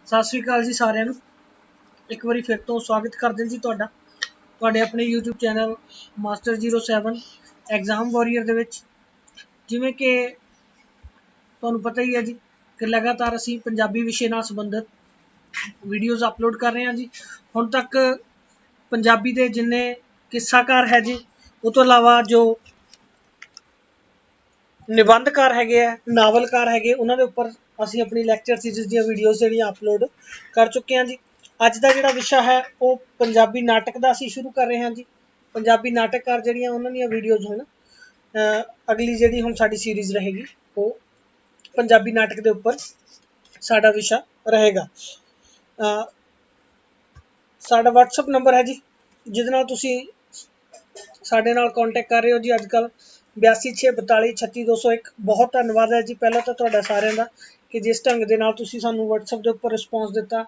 सत श्री अकाल जी सारिਆਂ ਨੂੰ एक बार फिर तो स्वागत करते जी ਤੁਹਾਡੇ अपने YouTube channel master 07 exam warrior ਦੇ ਵਿੱਚ ਜਿਵੇਂ कि ਤੁਹਾਨੂੰ पता ही है जी कि लगातार ਅਸੀਂ पंजाबी विषय ਨਾਲ संबंधित वीडियोज़ अपलोड कर रहे हैं जी। ਹੁਣ तक पंजाबी ਦੇ जिन्ने किस्साकार है जी ਉਹ ਤੋਂ ਇਲਾਵਾ जो निबंधकार है नावलकार है उन्होंने उपर असी अपनी लैक्चर सीरीज़ दी वीडियोज़ जड़ियाँ अपलोड कर चुके हैं जी। अज का जोड़ा विषय है वो पंजाबी नाटक का असी शुरू कर रहे हैं जी। पंजाबी नाटककार जड़ियाँ उन्होंने वीडियोज़ हुण अगली जी हुण साडी सीरीज़ रहेगी वो पंजाबी नाटक के उपर साडा विषय रहेगा। साडा WhatsApp नंबर है जी जिहदे नाल तुसीं साडे नाल कॉन्टैक्ट कर रहे हो जी। अजकल 8264263201 बहुत धन्यवाद है जी पहला तो तुहाडा सारिਆਂ ਦਾ कि जिस ढंग दे नाल तुसीं सानूं WhatsApp के उपर रिस्पॉन्स दिता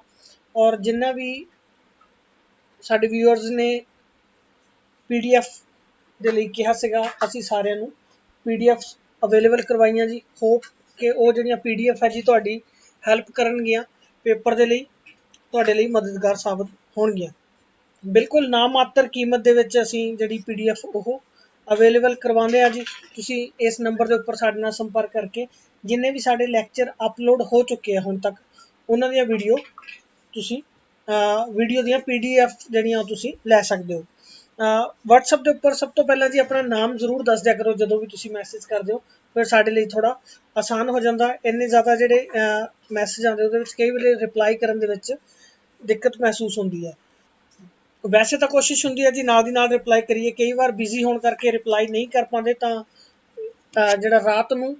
और जिन्ना भी साडे व्यूअर्स ने PDF दे लई कहा सीगा असीं सारिਆਂ ਨੂੰ PDF अवेलेबल करवाइयां जी। होप कि वो जिहड़ियां PDF है जी तुहाडी हैल्प करनगियां पेपर दे लई तुहाडे लई मददगार साबित होणगियां। बिल्कुल ना मात्र कीमत दे विच असीं जिहड़ी PDF वो अवेलेबल करवाते हैं जी। तुसीं इस नंबर के उपर साडे नाल संपर्क करके जिन्ने भी साडे लैक्चर अपलोड हो चुके हैं हुण तक उन्हां दी वीडियो तुसीं वीडियो दी PDF जिहड़ियां तुसीं लै सकदे हो। WhatsApp के उपर सब तो पहला जी अपना नाम जरूर दस दिया करो जदों भी तुसीं मैसेज करदे हो फिर साडे लई थोड़ा आसान हो जाता। इन्ने ज़्यादा जिहड़े मैसेज आउंदे उहदे विच कई वेले रिप्लाई करन दे विच दिक्कत महसूस होंदी है। वैसे तो कोशिश होंदी है जी नाल दी नाल रिप्लाई करिए, कई बार बिजी होने करके रिप्लाई नहीं कर पाते तो जिहड़ा रात नूं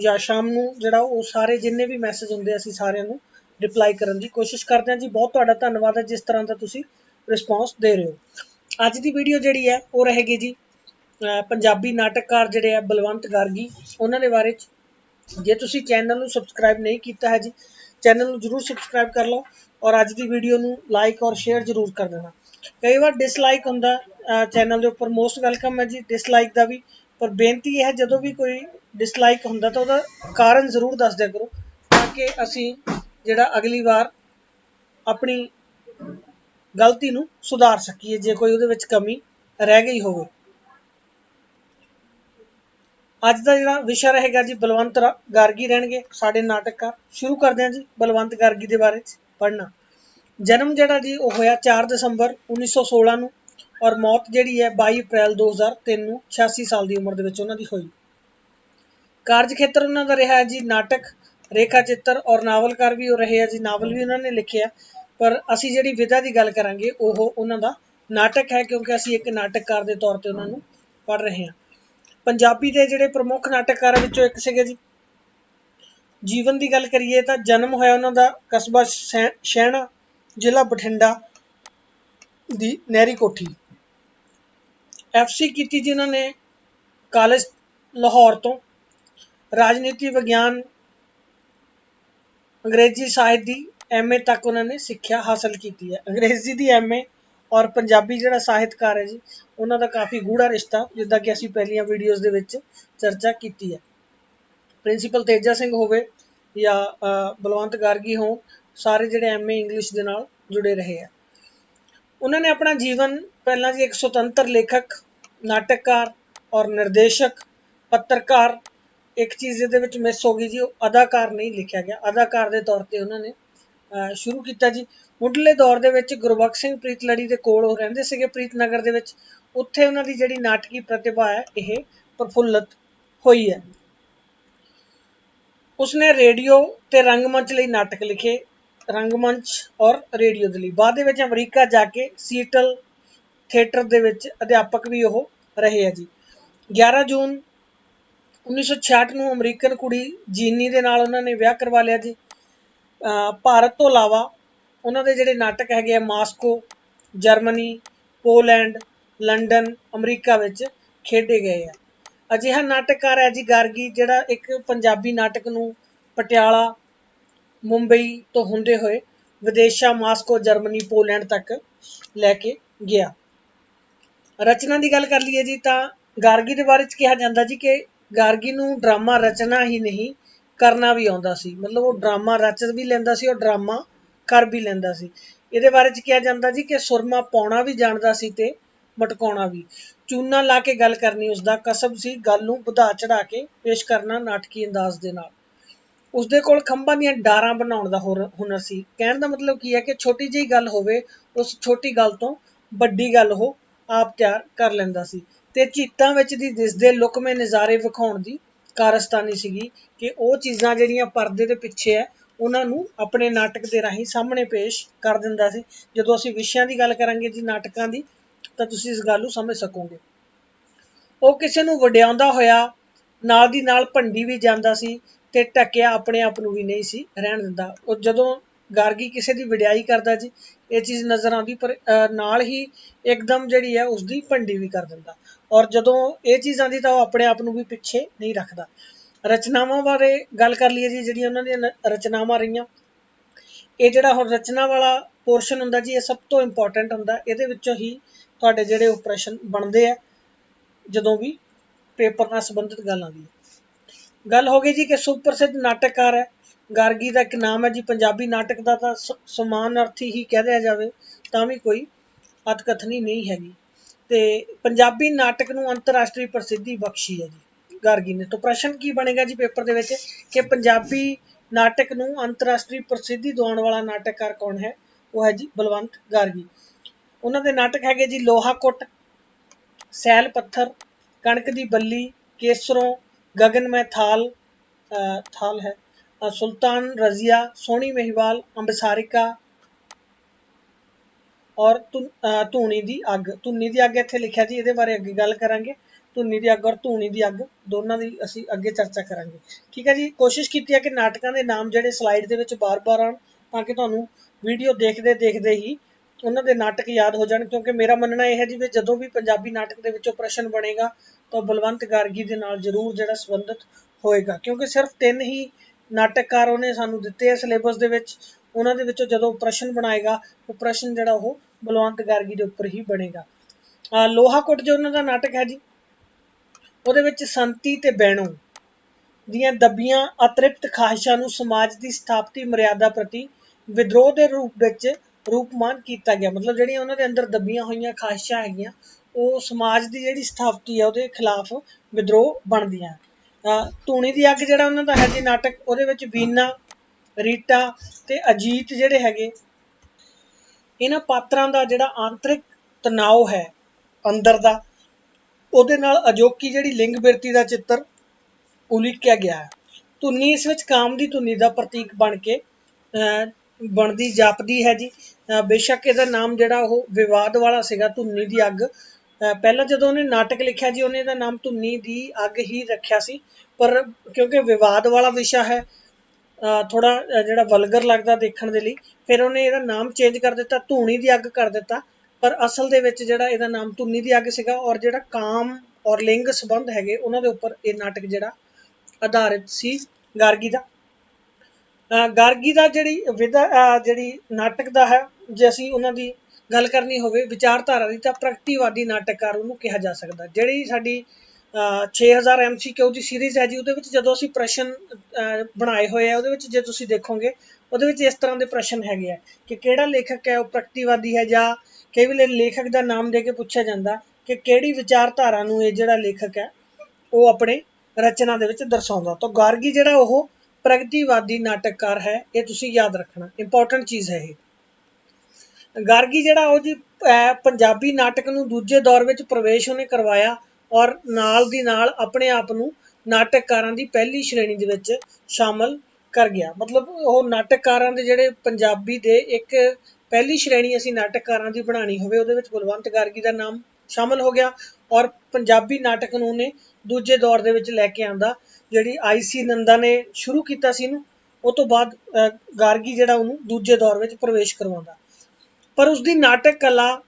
या शाम नूं जिहड़ा वो सारे जिन्ने भी मैसेज होंदे असीं सारिਆਂ ਨੂੰ रिप्लाई करन दी कोशिश करते हैं जी। बहुत तुहाडा धन्नवाद है जिस तरह का तुसीं रिस्पॉन्स दे रहे हो। अज दी वीडियो जिहड़ी है वो रहेगी जी पंजाबी नाटककार जिहड़े है बलवंत गार्गी उन्हां दे बारे च। जे तुसीं चैनल नूं सबसक्राइब नहीं किया है जी चैनल नूं जरूर सबसक्राइब कर लो और अज दी वीडियो नूं लाइक और शेयर जरूर कर देना। कई बार डिसलाइक होंदा चैनल के उपर मोस्ट वैलकम है जी डिसलाइक का भी, पर बेनती है जदों भी कोई डिसलाइक होंदा तो उसका कारण जरूर दस दिया करो ताकि असीं जिहड़ा अगली बार अपनी गलती नूं सुधार सकीए जे कोई उहदे विच कमी रह गई हो। अज का जिहड़ा विषय रहेगा जी बलवंत गार्गी रहणगे साडे नाटककार। शुरू करते हैं जी बलवंत गार्गी के बारे च पढ़ना। जन्म जिहड़ा जी वो होया 4 दसंबर 1916 नूं और मौत जिहड़ी है 22 अप्रैल 2003 नूं 86 साल की उम्र दे विच उन्हां दी होई। कार्य खेत्र उन्हां दा रहा है जी नाटक, रेखा चित्र और नावलकार भी वो रहे हैं जी। नावल भी उन्होंने लिखे है पर असी जिहड़ी विधा की गल करांगे वो उन्हां दा नाटक है क्योंकि असी एक नाटककार के तौर पर उन्होंने पढ़ रहे हैं। पंजाबी के जिहड़े प्रमुख नाटककारां विचों एक सीगे जी। जीवन की गल करिए तो जन्म होया उन्हां दा कस्बा शहणा जिला बठिंडा दी नहरी कोठी। FC की जी उन्होंने कॉलेज लाहौर तो। राजनीति विज्ञान अंग्रेजी साहित्य की MA तक उन्होंने सिक्ख्या हासिल की है। अंग्रेजी की MA और पंजाबी जिहड़ा साहित्यकार है जी उन्हों का काफ़ी गूढ़ा रिश्ता जिद्दां कि असीं पहलियां वीडियोज़ दे विच चर्चा की है। प्रिंसीपल तेजा सिंह होवे या बलवंत गार्गी हो सारे जिहड़े MA इंग्लिश दे नाल जुड़े रहे हैं। उन्होंने अपना जीवन पहला जी एक स्वतंत्र लेखक, नाटककार और निर्देशक, पत्रकार। एक चीज़ ये मिस हो गई जी अदाकार नहीं लिखा गया, अदाकार के तौर पर उन्होंने शुरू किया जी। मुढ़ले दौर के गुरबख्श सिंह प्रीतलड़ी के कोल रहिंदे सीगे प्रीतनगर दे विच, उत्थे उन्हां दी जिहड़ी नाटकी प्रतिभा है यह प्रफुल्लित हुई है। उसने रेडियो ते रंगमंच लई नाटक लिखे, रंगमंच और रेडियो के लिए। बाद में अमरीका जाके सीटल थिएटर दे विच अध्यापक भी वो रहे हैं जी। 11 जून 1966 ਨੂੰ अमरीकन कुड़ी जीनी ਦੇ ਨਾਲ ਉਹਨਾਂ ਨੇ ਵਿਆਹ ਕਰਵਾ ਲਿਆ ਜੀ। ਭਾਰਤ ਤੋਂ ਇਲਾਵਾ ਉਹਨਾਂ ਦੇ ਜਿਹੜੇ ਨਾਟਕ ਹੈਗੇ ਆ Moscow, Germany, Poland, London, America ਵਿੱਚ ਖੇਡੇ ਗਏ ਆ। ਅਜਿਹਾ ਨਾਟਕਕਾਰ ਹੈ ਜੀ ਗਾਰਗੀ ਜਿਹੜਾ ਇੱਕ ਪੰਜਾਬੀ ਨਾਟਕ ਨੂੰ ਪਟਿਆਲਾ, ਮੁੰਬਈ ਤੋਂ ਹੁੰਦੇ ਹੋਏ ਵਿਦੇਸ਼ਾਂ ਮਾਸਕੋ, ਜਰਮਨੀ, ਪੋਲੈਂਡ ਤੱਕ ਲੈ ਕੇ ਗਿਆ। रचना की गल कर लीए जी तो गार्गी के बारे कहा जाता जी कि गार्गी नूं ड्रामा रचना ही नहीं करना भी आउंदा सी। मतलब वो ड्रामा रच भी लैंदा सी और ड्रामा कर भी लैंदा सी। इहदे बारे च किहा जांदा जी कि सुरमा पाउणा भी जाणदा सी ते मटकाउणा भी। चूना ला के गल करनी उसदा कसब सी, गल नूं वधा चढ़ा के पेश करना नाटकी अंदाज दे नाल। उसदे कोल खंभां दीआं डारां बनाउण दा हुनर सी। कहण दा मतलब की है कि छोटी ਜਿਹੀ गल होवे, उस छोटी गल तो वड्डी गल ओह आप तैयार कर लैंदा सी। ते झीतां विच दी दिसदे लुकਵੇਂ नज़ारे विखाउण दी कारस्तानी सीगी कि ਉਹ ਚੀਜ਼ਾਂ ਜਿਹੜੀਆਂ ਪਰਦੇ ਦੇ ਪਿੱਛੇ ਹੈ ਉਹਨਾਂ ਨੂੰ ਆਪਣੇ ਨਾਟਕ ਦੇ ਰਾਹੀਂ ਸਾਹਮਣੇ ਪੇਸ਼ ਕਰ ਦਿੰਦਾ ਸੀ। ਜਦੋਂ ਅਸੀਂ ਵਿਸ਼ਿਆਂ ਦੀ ਗੱਲ ਕਰਾਂਗੇ ਜੀ ਨਾਟਕਾਂ ਦੀ, ਤਾਂ ਤੁਸੀਂ ਇਸ ਗੱਲ ਨੂੰ ਸਮਝ ਸਕੋਗੇ। ਉਹ ਕਿਸੇ ਨੂੰ ਵਡਿਆਉਂਦਾ ਹੋਇਆ ਨਾਲ ਦੀ ਨਾਲ ਭੰਡੀ ਵੀ ਜਾਂਦਾ ਸੀ ਤੇ ਢੱਕਿਆ ਆਪਣੇ ਆਪ ਨੂੰ ਵੀ ਨਹੀਂ ਸੀ ਰਹਿਣ ਦਿੰਦਾ। ਉਹ ਜਦੋਂ ਗਾਰਗੀ ਕਿਸੇ ਦੀ ਵਡਿਆਈ ਕਰਦਾ ਜੀ, ਇਹ ਚੀਜ਼ ਨਜ਼ਰ ਆਉਂਦੀ, ਪਰ ਨਾਲ ਹੀ ਇੱਕਦਮ ਜਿਹੜੀ ਹੈ ਉਸਦੀ ਭੰਡੀ ਵੀ ਕਰ ਦਿੰਦਾ। ਔਰ ਜਦੋਂ ਇਹ ਚੀਜ਼ ਆਉਂਦੀ ਤਾਂ ਉਹ ਆਪਣੇ ਆਪ ਨੂੰ ਵੀ ਪਿੱਛੇ ਨਹੀਂ ਰੱਖਦਾ। ਰਚਨਾਵਾਂ ਬਾਰੇ ਗੱਲ ਕਰ ਲਈਏ ਜੀ, ਜਿਹੜੀਆਂ ਉਹਨਾਂ ਦੀਆਂ ਰਚਨਾਵਾਂ ਰਹੀਆਂ, ਇਹ ਜਿਹੜਾ ਹੁਣ ਰਚਨਾ ਵਾਲਾ ਪੋਰਸ਼ਨ ਹੁੰਦਾ ਜੀ, ਇਹ ਸਭ ਤੋਂ ਇੰਪੋਰਟੈਂਟ ਹੁੰਦਾ। ਇਹਦੇ ਵਿੱਚੋਂ ਹੀ ਤੁਹਾਡੇ ਜਿਹੜੇ ਉਹ ਪ੍ਰਸ਼ਨ ਬਣਦੇ ਆ ਜਦੋਂ ਵੀ ਪੇਪਰ ਨਾਲ ਸੰਬੰਧਿਤ ਗੱਲ ਆਉਂਦੀ ਹੈ। ਗੱਲ ਹੋ ਗਈ ਜੀ ਕਿ ਸੁਪ੍ਰਸਿੱਧ ਨਾਟਕਕਾਰ ਹੈ ਗਾਰਗੀ ਦਾ ਇੱਕ ਨਾਮ ਹੈ ਜੀ। ਪੰਜਾਬੀ ਨਾਟਕ ਦਾ ਤਾਂ ਸਮਾਨਾਰਥੀ ਹੀ ਕਹਿ ਦਿਆ ਜਾਵੇ ਤਾਂ ਵੀ ਕੋਈ ਅਤਕਥਨੀ ਨਹੀਂ ਹੈਗੀ। ਤੇ ਪੰਜਾਬੀ ਨਾਟਕ ਨੂੰ ਅੰਤਰਰਾਸ਼ਟਰੀ ਪ੍ਰਸਿੱਧੀ ਬਖਸ਼ੀ ਹੈ ਜੀ ਗਾਰਗੀ ਨੇ। ਤਾਂ ਪ੍ਰਸ਼ਨ ਕੀ ਬਣੇਗਾ ਜੀ ਪੇਪਰ ਦੇ ਵਿੱਚ ਕਿ ਪੰਜਾਬੀ ਨਾਟਕ ਨੂੰ ਅੰਤਰਰਾਸ਼ਟਰੀ ਪ੍ਰਸਿੱਧੀ ਦਿਵਾਉਣ ਵਾਲਾ ਨਾਟਕਕਾਰ ਕੌਣ ਹੈ? ਉਹ ਹੈ ਜੀ ਬਲਵੰਤ ਗਾਰਗੀ। ਉਹਨਾਂ ਦੇ ਨਾਟਕ ਹੈਗੇ ਜੀ ਲੋਹਾ ਕੁੱਟ, ਸੈਲ ਪੱਥਰ, कणक दी बल्ली, केसरों, गगन में थाल है, सुल्तान रजिया, सोहनी महिवाल, अंबसारिका और धूनी दी अग। धूनी दी अग इत्थे लिखिया जी, इहदे बारे अगे गल करांगे। धूनी दी अग और धूनी दी अग दोनों की असीं अगे चर्चा करांगे। ठीक है जी। कोशिश की है कि नाटकों के नाम जिहड़े स्लाइड दे विच बार-बार आउण ताकि तुहानूं वीडियो देखते देखते ही उन्होंने नाटक याद हो जाए। क्योंकि मेरा मनना यह है जी, जो भी पंजाबी नाटक के विचों प्रश्न बनेगा तो बलवंत गार्गी के नाल जरूर जिहड़ा संबंधित होएगा। क्योंकि सिर्फ 3 ही नाटककार उन्हें सानू दिते है सिलेबस दे विच। उन्हां दे विचों जदों प्रश्न बनाएगा तो प्रश्न जिहड़ा वो बलवंत गार्गी के उपर ही बनेगा। लोहा कुट जो उन्हां दा नाटक है जी, उहदे विच संती ते बैणो ਦੀਆਂ दबियां अतृप्त ख्वाहिशां नूं समाज की स्थापती मर्यादा प्रति विद्रोह के रूप ਵਿੱਚ रूपमान किया गया। मतलब ਜਿਹੜੀਆਂ ਉਹਨਾਂ ਦੇ ਅੰਦਰ दबियां ਹੋਈਆਂ ख्वाहिशां ਹੈਗੀਆਂ, ਉਹ समाज की ਜਿਹੜੀ ਸਥਾਪਤੀ ਹੈ ਉਹਦੇ ਖਿਲਾਫ ਵਿਦਰੋਹ ਬਣਦੀਆਂ। ਧੂਣੀ ਦੀ ਅੱਗ ਜਿਹੜਾ ਉਹਨਾਂ ਦਾ ਹੈ ਜੀ ਨਾਟਕ, ਉਹਦੇ ਵਿੱਚ ਵੀਨਾ, ਰੀਟਾ ਤੇ ਅਜੀਤ ਜਿਹੜੇ ਹੈਗੇ, ਇਹਨਾਂ ਪਾਤਰਾਂ ਦਾ ਜਿਹੜਾ ਆਂਤਰਿਕ ਤਣਾਅ ਹੈ ਅੰਦਰ ਦਾ, ਉਹਦੇ ਨਾਲ ਅਜੋਕੀ ਜਿਹੜੀ ਲਿੰਗ ਬਿਰਤੀ ਦਾ ਚਿੱਤਰ ਉਲੀਕਿਆ ਗਿਆ ਹੈ। ਧੁਨੀ ਇਸ ਵਿੱਚ ਕਾਮ ਦੀ ਧੁਨੀ ਦਾ ਪ੍ਰਤੀਕ ਬਣ ਕੇ ਬਣਦੀ ਜਾਪਦੀ ਹੈ ਜੀ। ਬੇਸ਼ੱਕ ਇਹਦਾ ਨਾਮ ਜਿਹੜਾ ਉਹ ਵਿਵਾਦ ਵਾਲਾ ਸੀਗਾ, ਧੁਨੀ ਦੀ ਅੱਗ। ਪਹਿਲਾਂ ਜਦੋਂ ਉਹਨੇ ਨਾਟਕ ਲਿਖਿਆ ਜੀ, ਉਹਨੇ ਇਹਦਾ ਨਾਮ ਧੁਨੀ ਦੀ ਅੱਗ ਹੀ ਰੱਖਿਆ ਸੀ, ਪਰ ਕਿਉਂਕਿ ਵਿਵਾਦ ਵਾਲਾ ਵਿਸ਼ਾ ਹੈ, ਥੋੜਾ ਜਿਹੜਾ ਵਲਗਰ ਲੱਗਦਾ ਦੇਖਣ ਦੇ ਲਈ, ਫਿਰ ਉਹਨੇ ਇਹਦਾ ਨਾਮ ਚੇਂਜ ਕਰ ਦਿੱਤਾ, ਧੂਣੀ ਦੀ ਅੱਗ ਕਰ ਦਿੱਤਾ। ਪਰ ਅਸਲ ਦੇ ਵਿੱਚ ਜਿਹੜਾ ਇਹਦਾ ਨਾਮ ਧੁਨੀ ਦੀ ਅੱਗ ਸੀਗਾ। ਔਰ ਜਿਹੜਾ ਕਾਮ ਔਰ ਲਿੰਗ ਸੰਬੰਧ ਹੈਗੇ ਉਹਨਾਂ ਦੇ ਉੱਪਰ ਇਹ ਨਾਟਕ ਜਿਹੜਾ ਆਧਾਰਿਤ ਸੀ ਗਾਰਗੀ ਦਾ। ਗਾਰਗੀ ਦਾ ਜਿਹੜੀ ਵਿਧਾ ਜਿਹੜੀ ਨਾਟਕ ਦਾ ਹੈ, ਜੇ ਅਸੀਂ ਉਹਨਾਂ ਦੀ ਗੱਲ ਕਰਨੀ ਹੋਵੇ ਵਿਚਾਰਧਾਰਾ ਦੀ, ਤਾਂ ਪ੍ਰਗਤੀਵਾਦੀ ਨਾਟਕਕਾਰ ਉਹਨੂੰ ਕਿਹਾ ਜਾ ਸਕਦਾ। ਜਿਹੜੀ ਸਾਡੀ 6000 MCQ ਦੀ ਸੀਰੀਜ਼ ਹੈ ਜੀ, ਉਹਦੇ ਵਿੱਚ ਜਦੋਂ ਅਸੀਂ ਪ੍ਰਸ਼ਨ ਬਣਾਏ ਹੋਏ ਆ, ਉਹਦੇ ਵਿੱਚ ਜੇ ਤੁਸੀਂ ਦੇਖੋਗੇ ਉਹਦੇ ਵਿੱਚ ਇਸ ਤਰ੍ਹਾਂ ਦੇ ਪ੍ਰਸ਼ਨ ਹੈਗੇ ਆ ਕਿ ਕਿਹੜਾ ਲੇਖਕ ਹੈ ਉਹ ਪ੍ਰਗਤੀਵਾਦੀ ਹੈ, ਜਾਂ ਕਈ ਵੇਲੇ ਲੇਖਕ ਦਾ ਨਾਮ ਦੇ ਕੇ ਪੁੱਛਿਆ ਜਾਂਦਾ ਕਿ ਕਿਹੜੀ ਵਿਚਾਰਧਾਰਾ ਨੂੰ ਇਹ ਜਿਹੜਾ ਲੇਖਕ ਹੈ ਉਹ ਆਪਣੇ ਰਚਨਾ ਦੇ ਵਿੱਚ ਦਰਸਾਉਂਦਾ। ਤਾਂ ਗਾਰਗੀ ਜਿਹੜਾ ਉਹ ਪ੍ਰਗਤੀਵਾਦੀ ਨਾਟਕਕਾਰ ਹੈ, ਇਹ ਤੁਸੀਂ ਯਾਦ ਰੱਖਣਾ, ਇੰਪੋਰਟੈਂਟ ਚੀਜ਼ ਹੈ ਇਹ। ਗਾਰਗੀ ਜਿਹੜਾ ਉਹ ਜੀ ਪੰਜਾਬੀ ਨਾਟਕ ਨੂੰ ਦੂਜੇ ਦੌਰ ਵਿੱਚ ਪ੍ਰਵੇਸ਼ ਉਹਨੇ ਕਰਵਾਇਆ, ਔਰ ਨਾਲ ਦੀ ਨਾਲ ਆਪਣੇ ਆਪ ਨੂੰ ਨਾਟਕਕਾਰਾਂ ਦੀ ਪਹਿਲੀ ਸ਼੍ਰੇਣੀ ਦੇ ਵਿੱਚ ਸ਼ਾਮਲ ਕਰ ਗਿਆ। ਮਤਲਬ ਉਹ ਨਾਟਕਕਾਰਾਂ ਦੇ ਜਿਹੜੇ ਪੰਜਾਬੀ ਦੇ ਇੱਕ ਪਹਿਲੀ ਸ਼੍ਰੇਣੀ ਅਸੀਂ ਨਾਟਕਕਾਰਾਂ ਦੀ ਬਣਾਉਣੀ ਹੋਵੇ, ਉਹਦੇ ਵਿੱਚ ਬਲਵੰਤ ਗਾਰਗੀ ਦਾ ਨਾਮ ਸ਼ਾਮਲ ਹੋ ਗਿਆ। ਔਰ ਪੰਜਾਬੀ ਨਾਟਕ ਨੂੰ ਉਹਨੇ ਦੂਜੇ ਦੌਰ ਦੇ ਵਿੱਚ ਲੈ ਕੇ ਆਂਦਾ। ਜਿਹੜੀ IC ਨੰਦਾ ਨੇ ਸ਼ੁਰੂ ਕੀਤਾ ਸੀ ਇਹਨੂੰ, ਉਹ ਤੋਂ ਬਾਅਦ ਗਾਰਗੀ ਜਿਹੜਾ ਉਹਨੂੰ ਦੂਜੇ ਦੌਰ ਵਿੱਚ ਪ੍ਰਵੇਸ਼ ਕਰਵਾਉਂਦਾ। ਪਰ ਉਸਦੀ ਨਾਟਕ ਕਲਾ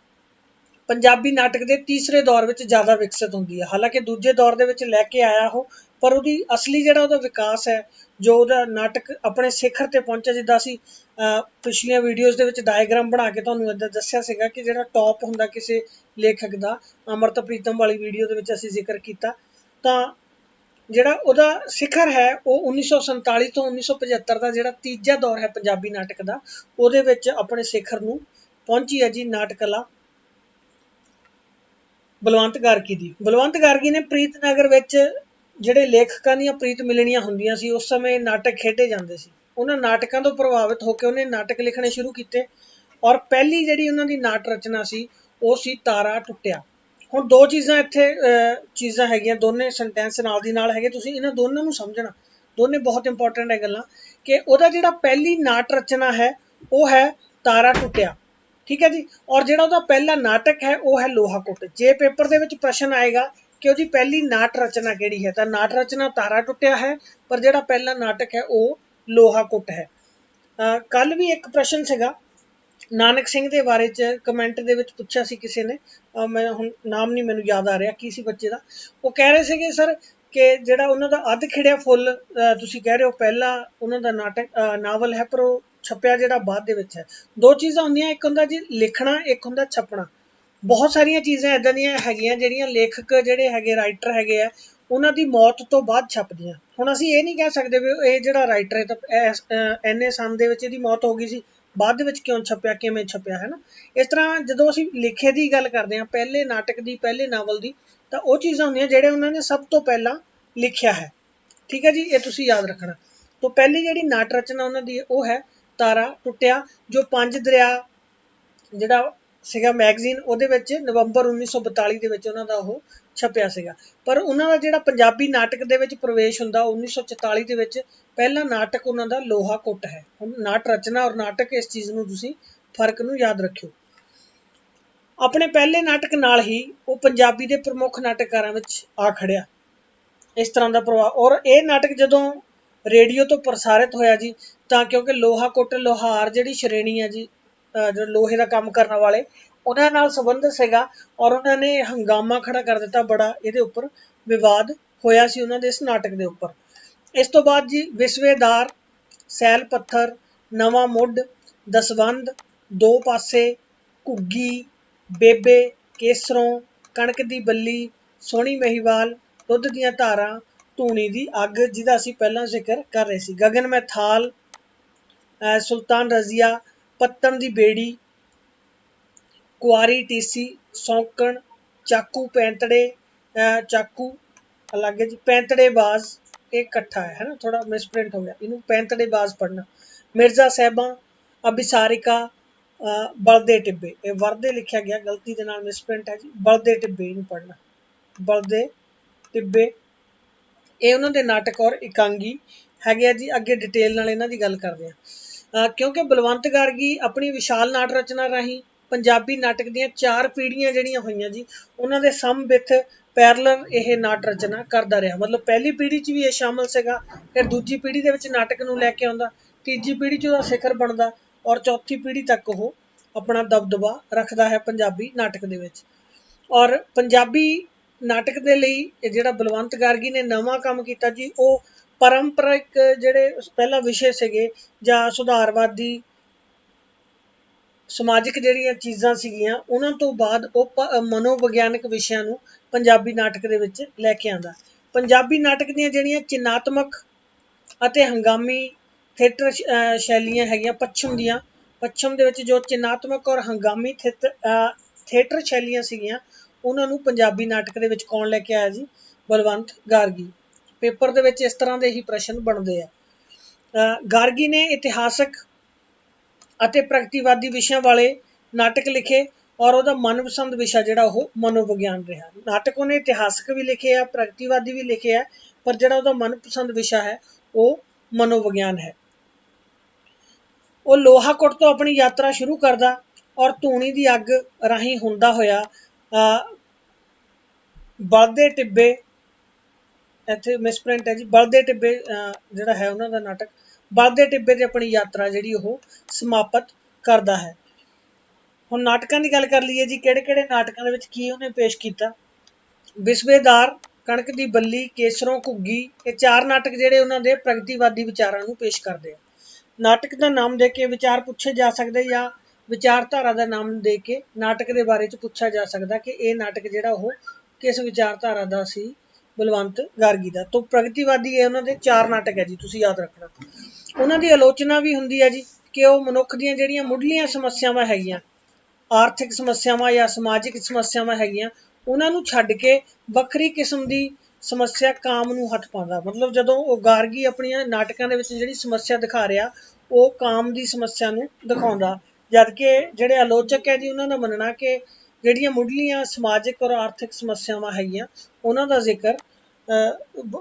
ਪੰਜਾਬੀ ਨਾਟਕ ਦੇ ਤੀਸਰੇ ਦੌਰ ਵਿੱਚ ਜ਼ਿਆਦਾ ਵਿਕਸਿਤ ਹੁੰਦੀ ਹੈ। ਹਾਲਾਂਕਿ ਦੂਜੇ ਦੌਰ ਦੇ ਵਿੱਚ ਲੈ ਕੇ ਆਇਆ ਉਹ, ਪਰ ਉਹਦੀ ਅਸਲੀ ਜਿਹੜਾ ਉਹਦਾ ਵਿਕਾਸ ਹੈ, ਜੋ ਉਹਦਾ ਨਾਟਕ ਆਪਣੇ ਸਿਖਰ ਤੇ ਪਹੁੰਚਿਆ, ਜਿੱਦਾਂ ਅਸੀਂ ਪਿਛਲੀਆਂ ਵੀਡੀਓਜ਼ ਦੇ ਵਿੱਚ ਡਾਇਗ੍ਰਾਮ ਬਣਾ ਕੇ ਤੁਹਾਨੂੰ ਇੱਦਾਂ ਦੱਸਿਆ ਸੀਗਾ ਕਿ ਜਿਹੜਾ ਟੌਪ ਹੁੰਦਾ ਕਿਸੇ ਲੇਖਕ ਦਾ, ਅੰਮ੍ਰਿਤਾ ਪ੍ਰੀਤਮ ਵਾਲੀ ਵੀਡੀਓ ਦੇ ਵਿੱਚ ਅਸੀਂ ਜ਼ਿਕਰ ਕੀਤਾ, ਤਾਂ ਜਿਹੜਾ ਉਹਦਾ ਸਿਖਰ ਹੈ ਉਹ 1947 ਤੋਂ 1975 ਦਾ ਜਿਹੜਾ ਤੀਜਾ ਦੌਰ ਹੈ ਪੰਜਾਬੀ ਨਾਟਕ ਦਾ, ਉਹਦੇ ਵਿੱਚ ਆਪਣੇ ਸਿਖਰ ਨੂੰ ਪਹੁੰਚੀ ਹੈ ਜੀ ਨਾਟਕ ਕਲਾ ਬਲਵੰਤ ਗਾਰਗੀ ਦੀ। ਬਲਵੰਤ ਗਾਰਗੀ ਨੇ ਪ੍ਰੀਤਨਗਰ ਵਿੱਚ ਜਿਹੜੇ ਲੇਖਕਾਂ ਦੀਆਂ ਪ੍ਰੀਤ ਮਿਲਣੀਆਂ ਹੁੰਦੀਆਂ ਸੀ, ਉਸ ਸਮੇਂ ਨਾਟਕ ਖੇਡੇ ਜਾਂਦੇ ਸੀ। ਉਹਨਾਂ ਨਾਟਕਾਂ ਤੋਂ ਪ੍ਰਭਾਵਿਤ ਹੋ ਕੇ ਉਹਨੇ ਨਾਟਕ ਲਿਖਣੇ ਸ਼ੁਰੂ ਕੀਤੇ, ਔਰ ਪਹਿਲੀ ਜਿਹੜੀ ਉਹਨਾਂ ਦੀ ਨਾਟ ਰਚਨਾ ਸੀ ਉਹ ਸੀ ਤਾਰਾ ਟੁੱਟਿਆ। ਹੁਣ ਦੋ ਚੀਜ਼ਾਂ ਇੱਥੇ ਚੀਜ਼ਾਂ ਹੈਗੀਆਂ, ਦੋਨੇ ਸੈਂਟੈਂਸ ਨਾਲ ਦੀ ਨਾਲ ਹੈਗੇ, ਤੁਸੀਂ ਇਹਨਾਂ ਦੋਨਾਂ ਨੂੰ ਸਮਝਣਾ, ਦੋਨੇ ਬਹੁਤ ਇੰਪੋਰਟੈਂਟ ਹੈ ਗੱਲਾਂ। ਕਿ ਉਹਦਾ ਜਿਹੜਾ ਪਹਿਲੀ ਨਾਟ ਰਚਨਾ ਹੈ ਉਹ ਹੈ ਤਾਰਾ ਟੁੱਟਿਆ, ਠੀਕ ਹੈ ਜੀ। ਔਰ ਜਿਹੜਾ ਉਹਦਾ ਪਹਿਲਾ ਨਾਟਕ ਹੈ ਉਹ ਹੈ ਲੋਹਾ ਕੁੱਟ। ਜੇ ਪੇਪਰ ਦੇ ਵਿੱਚ ਪ੍ਰਸ਼ਨ ਆਏਗਾ ਕਿ ਉਹਦੀ ਪਹਿਲੀ ਨਾਟ ਰਚਨਾ ਕਿਹੜੀ ਹੈ, ਤਾਂ ਨਾਟ ਰਚਨਾ ਤਾਰਾ ਟੁੱਟਿਆ ਹੈ, ਪਰ ਜਿਹੜਾ ਪਹਿਲਾ ਨਾਟਕ ਹੈ ਉਹ ਲੋਹਾ ਕੁੱਟ ਹੈ। ਕੱਲ ਵੀ ਇੱਕ ਪ੍ਰਸ਼ਨ ਸੀਗਾ ਨਾਨਕ ਸਿੰਘ ਦੇ ਬਾਰੇ ਚ, ਕਮੈਂਟ ਦੇ ਵਿੱਚ ਪੁੱਛਿਆ ਸੀ ਕਿਸੇ ਨੇ, ਮੈਂ ਹੁਣ ਨਾਮ ਨਹੀਂ ਮੈਨੂੰ ਯਾਦ ਆ ਰਿਹਾ ਕੀ ਸੀ ਬੱਚੇ ਦਾ। ਉਹ ਕਹਿ ਰਹੇ ਸੀਗੇ ਸਰ ਕਿ ਜਿਹੜਾ ਉਹਨਾਂ ਦਾ ਅੱਧ ਖਿੜਿਆ ਫੁੱਲ ਤੁਸੀਂ ਕਹਿ ਰਹੇ ਹੋ ਪਹਿਲਾ ਉਹਨਾਂ ਦਾ ਨਾਟਕ ਨਾਵਲ ਹੈ, ਪਰ ਉਹ ਛਪਿਆ ਜਿਹੜਾ ਬਾਅਦ ਦੇ ਵਿੱਚ ਹੈ। ਦੋ ਚੀਜ਼ਾਂ ਹੁੰਦੀਆਂ, ਇੱਕ ਹੁੰਦਾ ਜੀ ਲਿਖਣਾ, ਇੱਕ ਹੁੰਦਾ ਛਪਣਾ। ਬਹੁਤ ਸਾਰੀਆਂ ਚੀਜ਼ਾਂ ਇੱਦਾਂ ਦੀਆਂ ਹੈਗੀਆਂ ਜਿਹੜੀਆਂ ਲੇਖਕ ਜਿਹੜੇ ਹੈਗੇ, ਰਾਈਟਰ ਹੈਗੇ ਆ, ਉਹਨਾਂ ਦੀ ਮੌਤ ਤੋਂ ਬਾਅਦ ਛਪਦੀਆਂ। ਹੁਣ ਅਸੀਂ ਇਹ ਨਹੀਂ ਕਹਿ ਸਕਦੇ ਵੀ ਇਹ ਜਿਹੜਾ ਰਾਈਟਰ ਹੈ ਤਾਂ ਇੰਨੇ ਸਾਲ ਦੇ ਵਿੱਚ ਇਹਦੀ ਮੌਤ ਹੋ ਗਈ ਸੀ, ਬਾਅਦ ਦੇ ਵਿੱਚ ਕਿਉਂ ਛਪਿਆ, ਕਿਵੇਂ ਛਪਿਆ, ਹੈ ਨਾ। ਇਸ ਤਰ੍ਹਾਂ ਜਦੋਂ ਅਸੀਂ ਲਿਖੇ ਦੀ ਗੱਲ ਕਰਦੇ ਹਾਂ, ਪਹਿਲੇ ਨਾਟਕ ਦੀ, ਪਹਿਲੇ ਨਾਵਲ ਦੀ, ਤਾਂ ਉਹ ਚੀਜ਼ਾਂ ਹੁੰਦੀਆਂ ਜਿਹੜੇ ਉਹਨਾਂ ਨੇ ਸਭ ਤੋਂ ਪਹਿਲਾਂ ਲਿਖਿਆ ਹੈ, ਠੀਕ ਹੈ ਜੀ। ਇਹ ਤੁਸੀਂ ਯਾਦ ਰੱਖਣਾ। ਤੋਂ ਪਹਿਲੀ ਜਿਹੜੀ ਨਾਟ ਰਚਨਾ ਉਹਨਾਂ ਦੀ ਉਹ ਹੈ ਤਾਰਾ ਟੁੱਟਿਆ, ਜੋ ਪੰਜ ਦਰਿਆ ਜਿਹੜਾ ਸੀਗਾ ਮੈਗਜ਼ੀਨ, ਉਹਦੇ ਵਿੱਚ ਨਵੰਬਰ 1942 ਦੇ ਵਿੱਚ ਉਹਨਾਂ ਦਾ ਉਹ ਛਪਿਆ ਸੀਗਾ। ਪਰ ਉਹਨਾਂ ਦਾ ਜਿਹੜਾ ਪੰਜਾਬੀ ਨਾਟਕ ਦੇ ਵਿੱਚ ਪ੍ਰਵੇਸ਼ ਹੁੰਦਾ 1944 ਦੇ ਵਿੱਚ, ਪਹਿਲਾ ਨਾਟਕ ਉਹਨਾਂ ਦਾ ਲੋਹਾ ਕੁੱਟ ਹੈ। ਹੁਣ ਨਾਟ ਰਚਨਾ ਔਰ ਨਾਟਕ, ਇਸ ਚੀਜ਼ ਨੂੰ ਤੁਸੀਂ ਫਰਕ ਨੂੰ ਯਾਦ ਰੱਖਿਓ। ਆਪਣੇ ਪਹਿਲੇ ਨਾਟਕ ਨਾਲ ਹੀ ਉਹ ਪੰਜਾਬੀ ਦੇ ਪ੍ਰਮੁੱਖ ਨਾਟਕਕਾਰਾਂ ਵਿੱਚ ਆ ਖੜਿਆ, ਇਸ ਤਰ੍ਹਾਂ ਦਾ ਪ੍ਰਭਾਵ। ਔਰ ਇਹ ਨਾਟਕ ਜਦੋਂ ਰੇਡੀਓ ਤੋਂ ਪ੍ਰਸਾਰਿਤ ਹੋਇਆ ਜੀ, ਤਾਂ ਕਿਉਂਕਿ ਲੋਹਾ ਕੁੱਟ ਲੋਹਾਰ ਜਿਹੜੀ ਸ਼੍ਰੇਣੀ ਹੈ ਜੀ, ਜੋ ਲੋਹੇ ਦਾ ਕੰਮ ਕਰਨ ਵਾਲੇ, ਉਹਨਾਂ ਨਾਲ ਸੰਬੰਧਿਤ ਸੀਗਾ, ਔਰ ਉਹਨਾਂ ਨੇ ਹੰਗਾਮਾ ਖੜਾ ਕਰ ਦਿੱਤਾ ਬੜਾ, ਇਹਦੇ ਉੱਪਰ ਵਿਵਾਦ ਹੋਇਆ ਸੀ ਉਹਨਾਂ ਦੇ ਇਸ ਨਾਟਕ ਦੇ ਉੱਪਰ। ਇਸ ਤੋਂ ਬਾਅਦ ਜੀ ਵਿਸਵੇਦਾਰ, ਸੈਲ ਪੱਥਰ, ਨਵਾਂ ਮੁੱਢ, ਦਸਵੰਧ, ਦੋ ਪਾਸੇ, ਘੁੱਗੀ, ਬੇਬੇ, ਕੇਸਰੋਂ, ਕਣਕ ਦੀ ਬੱਲੀ, ਸੋਹਣੀ ਮਹੀਵਾਲ, ਦੁੱਧ ਦੀਆਂ ਧਾਰਾਂ, ਧੂਣੀ ਦੀ ਅੱਗ ਜਿਹਦਾ ਅਸੀਂ ਪਹਿਲਾਂ ਜ਼ਿਕਰ ਕਰ ਰਹੇ ਸੀ, ਗਗਨ ਮੈਥਾਲ, ਸੁਲਤਾਨ ਰਜ਼ੀਆ, ਪੱਤਣ ਦੀ ਬੇੜੀ, ਕੁਆਰੀ ਟੀਸੀ, ਸੌਂਕਣ, ਚਾਕੂ ਪੈਂਤੜੇ, ਚਾਕੂ ਅਲੱਗ ਹੈ ਜੀ, ਪੈਂਤੜੇ ਬਾਜ਼, ਇਹ ਇਕੱਠਾ ਹੈ ਨਾ, ਥੋੜਾ ਮਿਸਪ੍ਰਿੰਟ ਹੋ ਗਿਆ, ਇਹਨੂੰ ਪੈਂਤੜੇ ਬਾਜ਼ ਪੜ੍ਹਨਾ। ਮਿਰਜ਼ਾ ਸਾਹਿਬਾਂ, ਅਭਿਸਾਰਿਕਾ, ਬਲਦੇ ਟਿੱਬੇ, ਇਹ ਵਰਦੇ ਲਿਖਿਆ ਗਿਆ, ਗਲਤੀ ਦੇ ਨਾਲ ਮਿਸਪ੍ਰਿੰਟ ਹੈ ਜੀ, ਬਲਦੇ ਟਿੱਬੇ ਇਹਨੂੰ ਪੜ੍ਹਨਾ, ਬਲਦੇ ਟਿੱਬੇ। ਇਹ ਉਹਨਾਂ ਦੇ ਨਾਟਕ ਔਰ ਇਕਾਂਗੀ ਹੈਗੇ ਆ ਜੀ। ਅੱਗੇ ਡਿਟੇਲ ਨਾਲ ਇਹਨਾਂ ਦੀ ਗੱਲ ਕਰਦੇ ਹਾਂ। ਕਿਉਂਕਿ ਬਲਵੰਤ ਗਾਰਗੀ ਆਪਣੀ ਵਿਸ਼ਾਲ ਨਾਟ ਰਚਨਾ ਰਾਹੀਂ ਪੰਜਾਬੀ ਨਾਟਕ ਦੀਆਂ 4 ਪੀੜ੍ਹੀਆਂ ਜਿਹੜੀਆਂ ਹੋਈਆਂ ਜੀ, ਉਹਨਾਂ ਦੇ ਸਮਵਿੱਥ ਪੈਰਲਲ ਇਹ ਨਾਟ ਰਚਨਾ ਕਰਦਾ ਰਿਹਾ। ਮਤਲਬ ਪਹਿਲੀ ਪੀੜ੍ਹੀ 'ਚ ਵੀ ਇਹ ਸ਼ਾਮਲ ਸੀਗਾ, ਫਿਰ ਦੂਜੀ ਪੀੜ੍ਹੀ ਦੇ ਵਿੱਚ ਨਾਟਕ ਨੂੰ ਲੈ ਕੇ ਆਉਂਦਾ, ਤੀਜੀ ਪੀੜ੍ਹੀ 'ਚ ਉਹਦਾ ਸਿਖਰ ਬਣਦਾ, ਔਰ ਚੌਥੀ ਪੀੜ੍ਹੀ ਤੱਕ ਉਹ ਆਪਣਾ ਦਬਦਬਾ ਰੱਖਦਾ ਹੈ ਪੰਜਾਬੀ ਨਾਟਕ ਦੇ ਵਿੱਚ। ਔਰ ਪੰਜਾਬੀ ਨਾਟਕ ਦੇ ਲਈ ਜਿਹੜਾ ਬਲਵੰਤ ਗਾਰਗੀ ਨੇ ਨਵਾਂ ਕੰਮ ਕੀਤਾ ਜੀ, ਉਹ ਪਰੰਪਰਿਕ ਜਿਹੜੇ ਪਹਿਲਾਂ ਵਿਸ਼ੇ ਸੀਗੇ ਜਾਂ ਸੁਧਾਰਵਾਦੀ ਸਮਾਜਿਕ ਜਿਹੜੀਆਂ ਚੀਜ਼ਾਂ ਸੀਗੀਆਂ, ਉਹਨਾਂ ਤੋਂ ਬਾਅਦ ਉਹ ਮਨੋਵਿਗਿਆਨਕ ਵਿਸ਼ਿਆਂ ਨੂੰ ਪੰਜਾਬੀ ਨਾਟਕ ਦੇ ਵਿੱਚ ਲੈ ਕੇ ਆਉਂਦਾ। ਪੰਜਾਬੀ ਨਾਟਕ ਦੀਆਂ ਜਿਹੜੀਆਂ ਚਿੰਨ੍ਹਾਤਮਕ ਅਤੇ ਹੰਗਾਮੀ ਥੀਏਟਰ ਸ਼ੈਲੀਆਂ ਹੈਗੀਆਂ ਪੱਛਮ ਦੀਆਂ, ਪੱਛਮ ਦੇ ਵਿੱਚ ਜੋ ਚਿੰਨ੍ਹਾਤਮਕ ਔਰ ਹੰਗਾਮੀ ਥੀਏਟਰ ਸ਼ੈਲੀਆਂ ਸੀਗੀਆਂ, ਉਹਨਾਂ ਨੂੰ ਪੰਜਾਬੀ ਨਾਟਕ ਦੇ ਵਿੱਚ ਕੌਣ ਲੈ ਕੇ ਆਇਆ ਜੀ? ਬਲਵੰਤ ਗਾਰਗੀ। ਪੇਪਰ ਦੇ ਵਿੱਚ ਇਸ ਤਰ੍ਹਾਂ ਦੇ ਹੀ ਪ੍ਰਸ਼ਨ ਬਣਦੇ ਆ। ਗਾਰਗੀ ਨੇ ਇਤਿਹਾਸਕ ਅਤੇ ਪ੍ਰਗਤੀਵਾਦੀ ਵਿਸ਼ਿਆਂ ਵਾਲੇ ਨਾਟਕ ਲਿਖੇ, ਔਰ ਉਹਦਾ ਮਨਪਸੰਦ ਵਿਸ਼ਾ ਜਿਹੜਾ ਉਹ ਮਨੋਵਿਗਿਆਨ ਰਿਹਾ। ਨਾਟਕ ਉਹਨੇ ਇਤਿਹਾਸਕ ਵੀ ਲਿਖੇ ਆ, ਪ੍ਰਗਤੀਵਾਦੀ ਵੀ ਲਿਖੇ ਆ, ਪਰ ਜਿਹੜਾ ਉਹਦਾ ਮਨਪਸੰਦ ਵਿਸ਼ਾ ਹੈ ਉਹ ਮਨੋਵਿਗਿਆਨ ਹੈ। ਉਹ ਲੋਹਾ ਕੁੱਟ ਤੋਂ ਆਪਣੀ ਯਾਤਰਾ ਸ਼ੁਰੂ ਕਰਦਾ, ਔਰ ਧੂਣੀ ਦੀ ਅੱਗ ਰਾਹੀਂ ਹੁੰਦਾ ਹੋਇਆ ਬਲਦੇ ਟਿੱਬੇ, ਇੱਥੇ ਮਿਸਪ੍ਰਿੰਟ ਹੈ ਜੀ, ਬਲਦੇ ਟਿੱਬੇ ਜਿਹੜਾ ਹੈ ਉਹਨਾਂ ਦਾ ਨਾਟਕ, ਬਲਦੇ ਟਿੱਬੇ ਤੇ ਆਪਣੀ ਯਾਤਰਾ ਜਿਹੜੀ ਉਹ ਸਮਾਪਤ ਕਰਦਾ ਹੈ। ਹੁਣ ਨਾਟਕਾਂ ਦੀ ਗੱਲ ਕਰ ਲਈਏ ਜੀ, ਕਿਹੜੇ ਕਿਹੜੇ ਨਾਟਕਾਂ ਦੇ ਵਿੱਚ ਕੀ ਉਹਨੇ ਪੇਸ਼ ਕੀਤਾ। ਵਿਸਵੇਦਾਰ, ਕਣਕ ਦੀ ਬੱਲੀ, ਕੇਸਰੋਂ, ਘੁੱਗੀ, ਇਹ 4 ਨਾਟਕ ਜਿਹੜੇ ਉਹਨਾਂ ਦੇ ਪ੍ਰਗਤੀਵਾਦੀ ਵਿਚਾਰਾਂ ਨੂੰ ਪੇਸ਼ ਕਰਦੇ ਆ। ਨਾਟਕ ਦਾ ਨਾਮ ਦੇ ਕੇ ਵਿਚਾਰ ਪੁੱਛੇ ਜਾ ਸਕਦੇ, ਜਾਂ ਵਿਚਾਰਧਾਰਾ ਦਾ ਨਾਮ ਦੇ ਕੇ ਨਾਟਕ ਦੇ ਬਾਰੇ 'ਚ ਪੁੱਛਿਆ ਜਾ ਸਕਦਾ ਕਿ ਇਹ ਨਾਟਕ ਜਿਹੜਾ ਉਹ ਕਿਸ ਵਿਚਾਰਧਾਰਾ ਦਾ ਸੀ, ਬਲਵੰਤ ਗਾਰਗੀ ਦਾ। ਤੋਂ ਪ੍ਰਗਤੀਵਾਦੀ ਇਹ ਉਹਨਾਂ ਦੇ 4 ਨਾਟਕ ਹੈ ਜੀ, ਤੁਸੀਂ ਯਾਦ ਰੱਖਣਾ। ਉਹਨਾਂ ਦੀ ਆਲੋਚਨਾ ਵੀ ਹੁੰਦੀ ਹੈ ਜੀ ਕਿ ਉਹ ਮਨੁੱਖ ਦੀਆਂ ਜਿਹੜੀਆਂ ਮੁੱਢਲੀਆਂ ਸਮੱਸਿਆਵਾਂ ਹੈਗੀਆਂ, ਆਰਥਿਕ ਸਮੱਸਿਆਵਾਂ ਜਾਂ ਸਮਾਜਿਕ ਸਮੱਸਿਆਵਾਂ ਹੈਗੀਆਂ, ਉਹਨਾਂ ਨੂੰ ਛੱਡ ਕੇ ਵੱਖਰੀ ਕਿਸਮ ਦੀ ਸਮੱਸਿਆ ਕਾਮ ਨੂੰ ਹੱਥ ਪਾਉਂਦਾ। ਮਤਲਬ ਜਦੋਂ ਉਹ ਗਾਰਗੀ ਆਪਣੀਆਂ ਨਾਟਕਾਂ ਦੇ ਵਿੱਚ ਜਿਹੜੀ ਸਮੱਸਿਆ ਦਿਖਾ ਰਿਹਾ, ਉਹ ਕਾਮ ਦੀ ਸਮੱਸਿਆ ਨੂੰ ਦਿਖਾਉਂਦਾ, ਜਦ ਕਿ ਜਿਹੜੇ ਆਲੋਚਕ ਹੈ ਜੀ ਉਹਨਾਂ ਦਾ ਮੰਨਣਾ ਕਿ ਜਿਹੜੀਆਂ ਮੁੱਢਲੀਆਂ ਸਮਾਜਿਕ ਔਰ ਆਰਥਿਕ ਸਮੱਸਿਆਵਾਂ ਹੈਗੀਆਂ, ਉਹਨਾਂ ਦਾ ਜ਼ਿਕਰ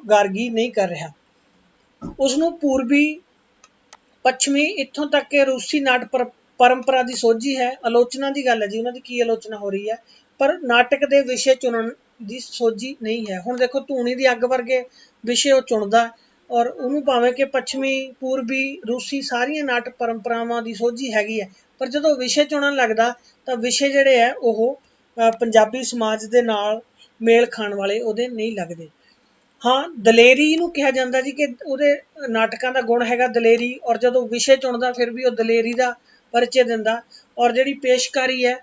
ਗਾਰਗੀ ਨਹੀਂ ਕਰ ਰਿਹਾ। ਉਸਨੂੰ ਪੂਰਬੀ ਪੱਛਮੀ ਇੱਥੋਂ ਤੱਕ ਕਿ ਰੂਸੀ ਨਾਟ ਪਰੰਪਰਾ ਦੀ ਸੋਝੀ ਹੈ। ਆਲੋਚਨਾ ਦੀ ਗੱਲ ਹੈ ਜੀ, ਉਹਨਾਂ ਦੀ ਕੀ ਆਲੋਚਨਾ ਹੋ ਰਹੀ ਹੈ, ਪਰ ਨਾਟਕ ਦੇ ਵਿਸ਼ੇ ਚੁਣਨ ਦੀ ਸੋਝੀ ਨਹੀਂ ਹੈ। ਹੁਣ ਦੇਖੋ, ਧੂਣੀ ਦੀ ਅੱਗ ਵਰਗੇ ਵਿਸ਼ੇ ਉਹ ਚੁਣਦਾ, ਔਰ ਉਹਨੂੰ ਭਾਵੇਂ ਕਿ ਪੱਛਮੀ, ਪੂਰਬੀ, ਰੂਸੀ ਸਾਰੀਆਂ ਨਾਟਕ ਪਰੰਪਰਾਵਾਂ ਦੀ ਸੋਝੀ ਹੈਗੀ ਹੈ, ਪਰ ਜਦੋਂ ਵਿਸ਼ੇ ਚੁਣਨ ਲੱਗਦਾ ਤਾਂ ਵਿਸ਼ੇ ਜਿਹੜੇ ਹੈ ਉਹ ਪੰਜਾਬੀ ਸਮਾਜ ਦੇ ਨਾਲ ਮੇਲ ਖਾਣ ਵਾਲੇ ਉਹਦੇ ਨਹੀਂ ਲੱਗਦੇ। ਹਾਂ, ਦਲੇਰੀ ਨੂੰ ਕਿਹਾ ਜਾਂਦਾ ਜੀ ਕਿ ਉਹਦੇ ਨਾਟਕਾਂ ਦਾ ਗੁਣ ਹੈਗਾ ਦਲੇਰੀ, ਔਰ ਜਦੋਂ ਵਿਸ਼ੇ ਚੁਣਦਾ ਫਿਰ ਵੀ ਉਹ ਦਲੇਰੀ ਦਾ ਪਰਿਚੈ ਦਿੰਦਾ, ਔਰ ਜਿਹੜੀ ਪੇਸ਼ਕਾਰੀ ਹੈ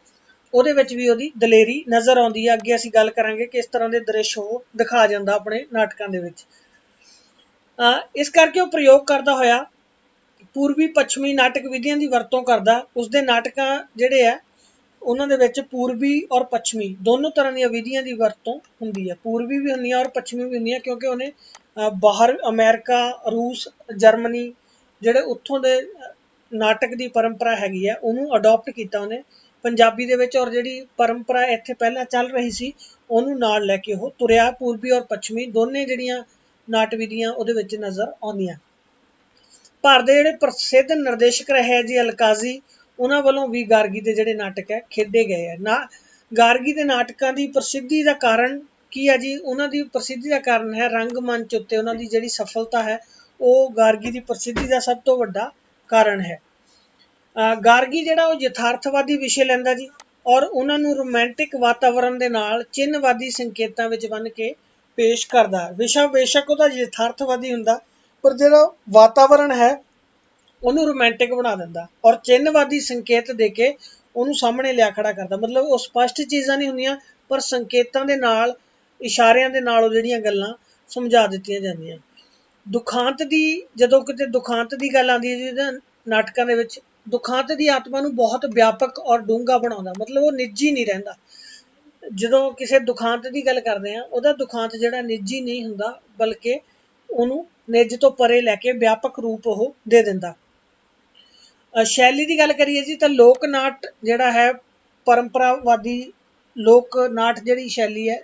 ਉਹਦੇ ਵਿੱਚ ਵੀ ਉਹਦੀ ਦਲੇਰੀ ਨਜ਼ਰ ਆਉਂਦੀ ਹੈ। ਅੱਗੇ ਅਸੀਂ ਗੱਲ ਕਰਾਂਗੇ ਕਿ ਇਸ ਤਰ੍ਹਾਂ ਦੇ ਦ੍ਰਿਸ਼ ਉਹ ਦਿਖਾ ਜਾਂਦਾ ਆਪਣੇ ਨਾਟਕਾਂ ਦੇ ਵਿੱਚ। ਇਸ ਕਰਕੇ ਉਹ ਪ੍ਰਯੋਗ ਕਰਦਾ ਹੋਇਆ ਪੂਰਬੀ ਪੱਛਮੀ ਨਾਟਕ ਵਿਧੀਆਂ ਦੀ ਵਰਤੋਂ ਕਰਦਾ। ਉਸਦੇ ਨਾਟਕਾਂ ਜਿਹੜੇ ਆ ਉਹਨਾਂ ਦੇ ਵਿੱਚ ਪੂਰਬੀ ਔਰ ਪੱਛਮੀ ਦੋਨੋਂ ਤਰ੍ਹਾਂ ਦੀਆਂ ਵਿਧੀਆਂ ਦੀ ਵਰਤੋਂ ਹੁੰਦੀ ਹੈ। ਪੂਰਬੀ ਵੀ ਹੁੰਦੀਆਂ ਔਰ ਪੱਛਮੀ ਵੀ ਹੁੰਦੀਆਂ, ਕਿਉਂਕਿ ਉਹਨੇ ਬਾਹਰ ਅਮਰੀਕਾ, ਰੂਸ, ਜਰਮਨੀ, ਜਿਹੜੇ ਉੱਥੋਂ ਦੇ ਨਾਟਕ ਦੀ ਪਰੰਪਰਾ ਹੈਗੀ ਹੈ ਉਹਨੂੰ ਅਡੋਪਟ ਕੀਤਾ ਉਹਨੇ ਪੰਜਾਬੀ ਦੇ ਵਿੱਚ, ਔਰ ਜਿਹੜੀ ਪਰੰਪਰਾ ਇੱਥੇ ਪਹਿਲਾਂ ਚੱਲ ਰਹੀ ਸੀ ਉਹਨੂੰ ਨਾਲ ਲੈ ਕੇ ਉਹ ਤੁਰਿਆ। ਪੂਰਬੀ ਔਰ ਪੱਛਮੀ ਦੋਨੇ ਜਿਹੜੀਆਂ ਨਾਟ ਵਿਧੀਆਂ ਉਹਦੇ ਵਿੱਚ ਨਜ਼ਰ ਆਉਂਦੀਆਂ। ਭਾਰਤ ਦੇ ਜਿਹੜੇ ਪ੍ਰਸਿੱਧ ਨਿਰਦੇਸ਼ਕ ਰਹੇ ਜੀ ਅਲਕਾਜ਼ੀ, ਉਹਨਾਂ ਵੱਲੋਂ ਵੀ ਗਾਰਗੀ ਦੇ ਜਿਹੜੇ ਨਾਟਕ ਹੈ ਖੇਡੇ ਗਏ ਹੈ ਨਾ। ਗਾਰਗੀ ਦੇ ਨਾਟਕਾਂ ਦੀ ਪ੍ਰਸਿੱਧੀ ਦਾ ਕਾਰਨ ਕੀ ਹੈ ਜੀ? ਉਹਨਾਂ ਦੀ ਪ੍ਰਸਿੱਧੀ ਦਾ ਕਾਰਨ ਹੈ ਰੰਗਮੰਚ ਉੱਤੇ ਉਹਨਾਂ ਦੀ ਜਿਹੜੀ ਸਫਲਤਾ ਹੈ, ਉਹ ਗਾਰਗੀ ਦੀ ਪ੍ਰਸਿੱਧੀ ਦਾ ਸਭ ਤੋਂ ਵੱਡਾ ਕਾਰਨ ਹੈ। ਗਾਰਗੀ ਜਿਹੜਾ ਉਹ ਯਥਾਰਥਵਾਦੀ ਵਿਸ਼ੇ ਲੈਂਦਾ ਜੀ, ਔਰ ਉਹਨਾਂ ਨੂੰ ਰੋਮਾਂਟਿਕ ਵਾਤਾਵਰਨ ਦੇ ਨਾਲ ਚਿੰਨ੍ਹਵਾਦੀ ਸੰਕੇਤਾਂ ਵਿੱਚ ਬੰਨ੍ਹ ਕੇ ਪੇਸ਼ ਕਰਦਾ। ਵਿਸ਼ਾ ਬੇਸ਼ੱਕ ਉਹਦਾ ਯਥਾਰਥਵਾਦੀ ਹੁੰਦਾ, ਪਰ ਜਿਹੜਾ ਵਾਤਾਵਰਨ ਹੈ ਉਹਨੂੰ ਰੋਮਾਂਟਿਕ ਬਣਾ ਦਿੰਦਾ, ਔਰ ਚਿੰਨ੍ਹਵਾਦੀ ਸੰਕੇਤ ਦੇ ਕੇ ਉਹਨੂੰ ਸਾਹਮਣੇ ਲਿਆ ਖੜਾ ਕਰਦਾ। ਮਤਲਬ ਉਹ ਸਪਸ਼ਟ ਚੀਜ਼ਾਂ ਨਹੀਂ ਹੁੰਦੀਆਂ, ਪਰ ਸੰਕੇਤਾਂ ਦੇ ਨਾਲ, ਇਸ਼ਾਰਿਆਂ ਦੇ ਨਾਲ ਉਹ ਜਿਹੜੀਆਂ ਗੱਲਾਂ ਸਮਝਾ ਦਿੱਤੀਆਂ ਜਾਂਦੀਆਂ। ਦੁਖਾਂਤ ਦੀ, ਜਦੋਂ ਕਿਤੇ ਦੁਖਾਂਤ ਦੀ ਗੱਲ ਆਉਂਦੀ ਹੈ ਜਿਹਦੇ ਨਾਟਕਾਂ ਦੇ ਵਿੱਚ, ਦੁਖਾਂਤ ਦੀ ਆਤਮਾ ਨੂੰ ਬਹੁਤ ਵਿਆਪਕ ਔਰ ਡੂੰਘਾ ਬਣਾਉਂਦਾ। ਮਤਲਬ ਉਹ ਨਿੱਜੀ ਨਹੀਂ ਰਹਿੰਦਾ। ਜਦੋਂ ਕਿਸੇ ਦੁਖਾਂਤ ਦੀ ਗੱਲ ਕਰਦੇ ਹਾਂ, ਉਹਦਾ ਦੁਖਾਂਤ ਜਿਹੜਾ ਨਿੱਜੀ ਨਹੀਂ ਹੁੰਦਾ, ਬਲਕਿ ਉਹਨੂੰ ਨਿੱਜ ਤੋਂ ਪਰੇ ਲੈ ਕੇ ਵਿਆਪਕ ਰੂਪ ਉਹ ਦੇ ਦਿੰਦਾ। ਸ਼ੈਲੀ ਦੀ ਗੱਲ ਕਰੀਏ ਜੀ ਤਾਂ ਲੋਕ ਨਾਟ ਜਿਹੜਾ ਹੈ, ਪਰੰਪਰਾਵਾਦੀ ਲੋਕ ਨਾਟ ਜਿਹੜੀ ਸ਼ੈਲੀ ਹੈ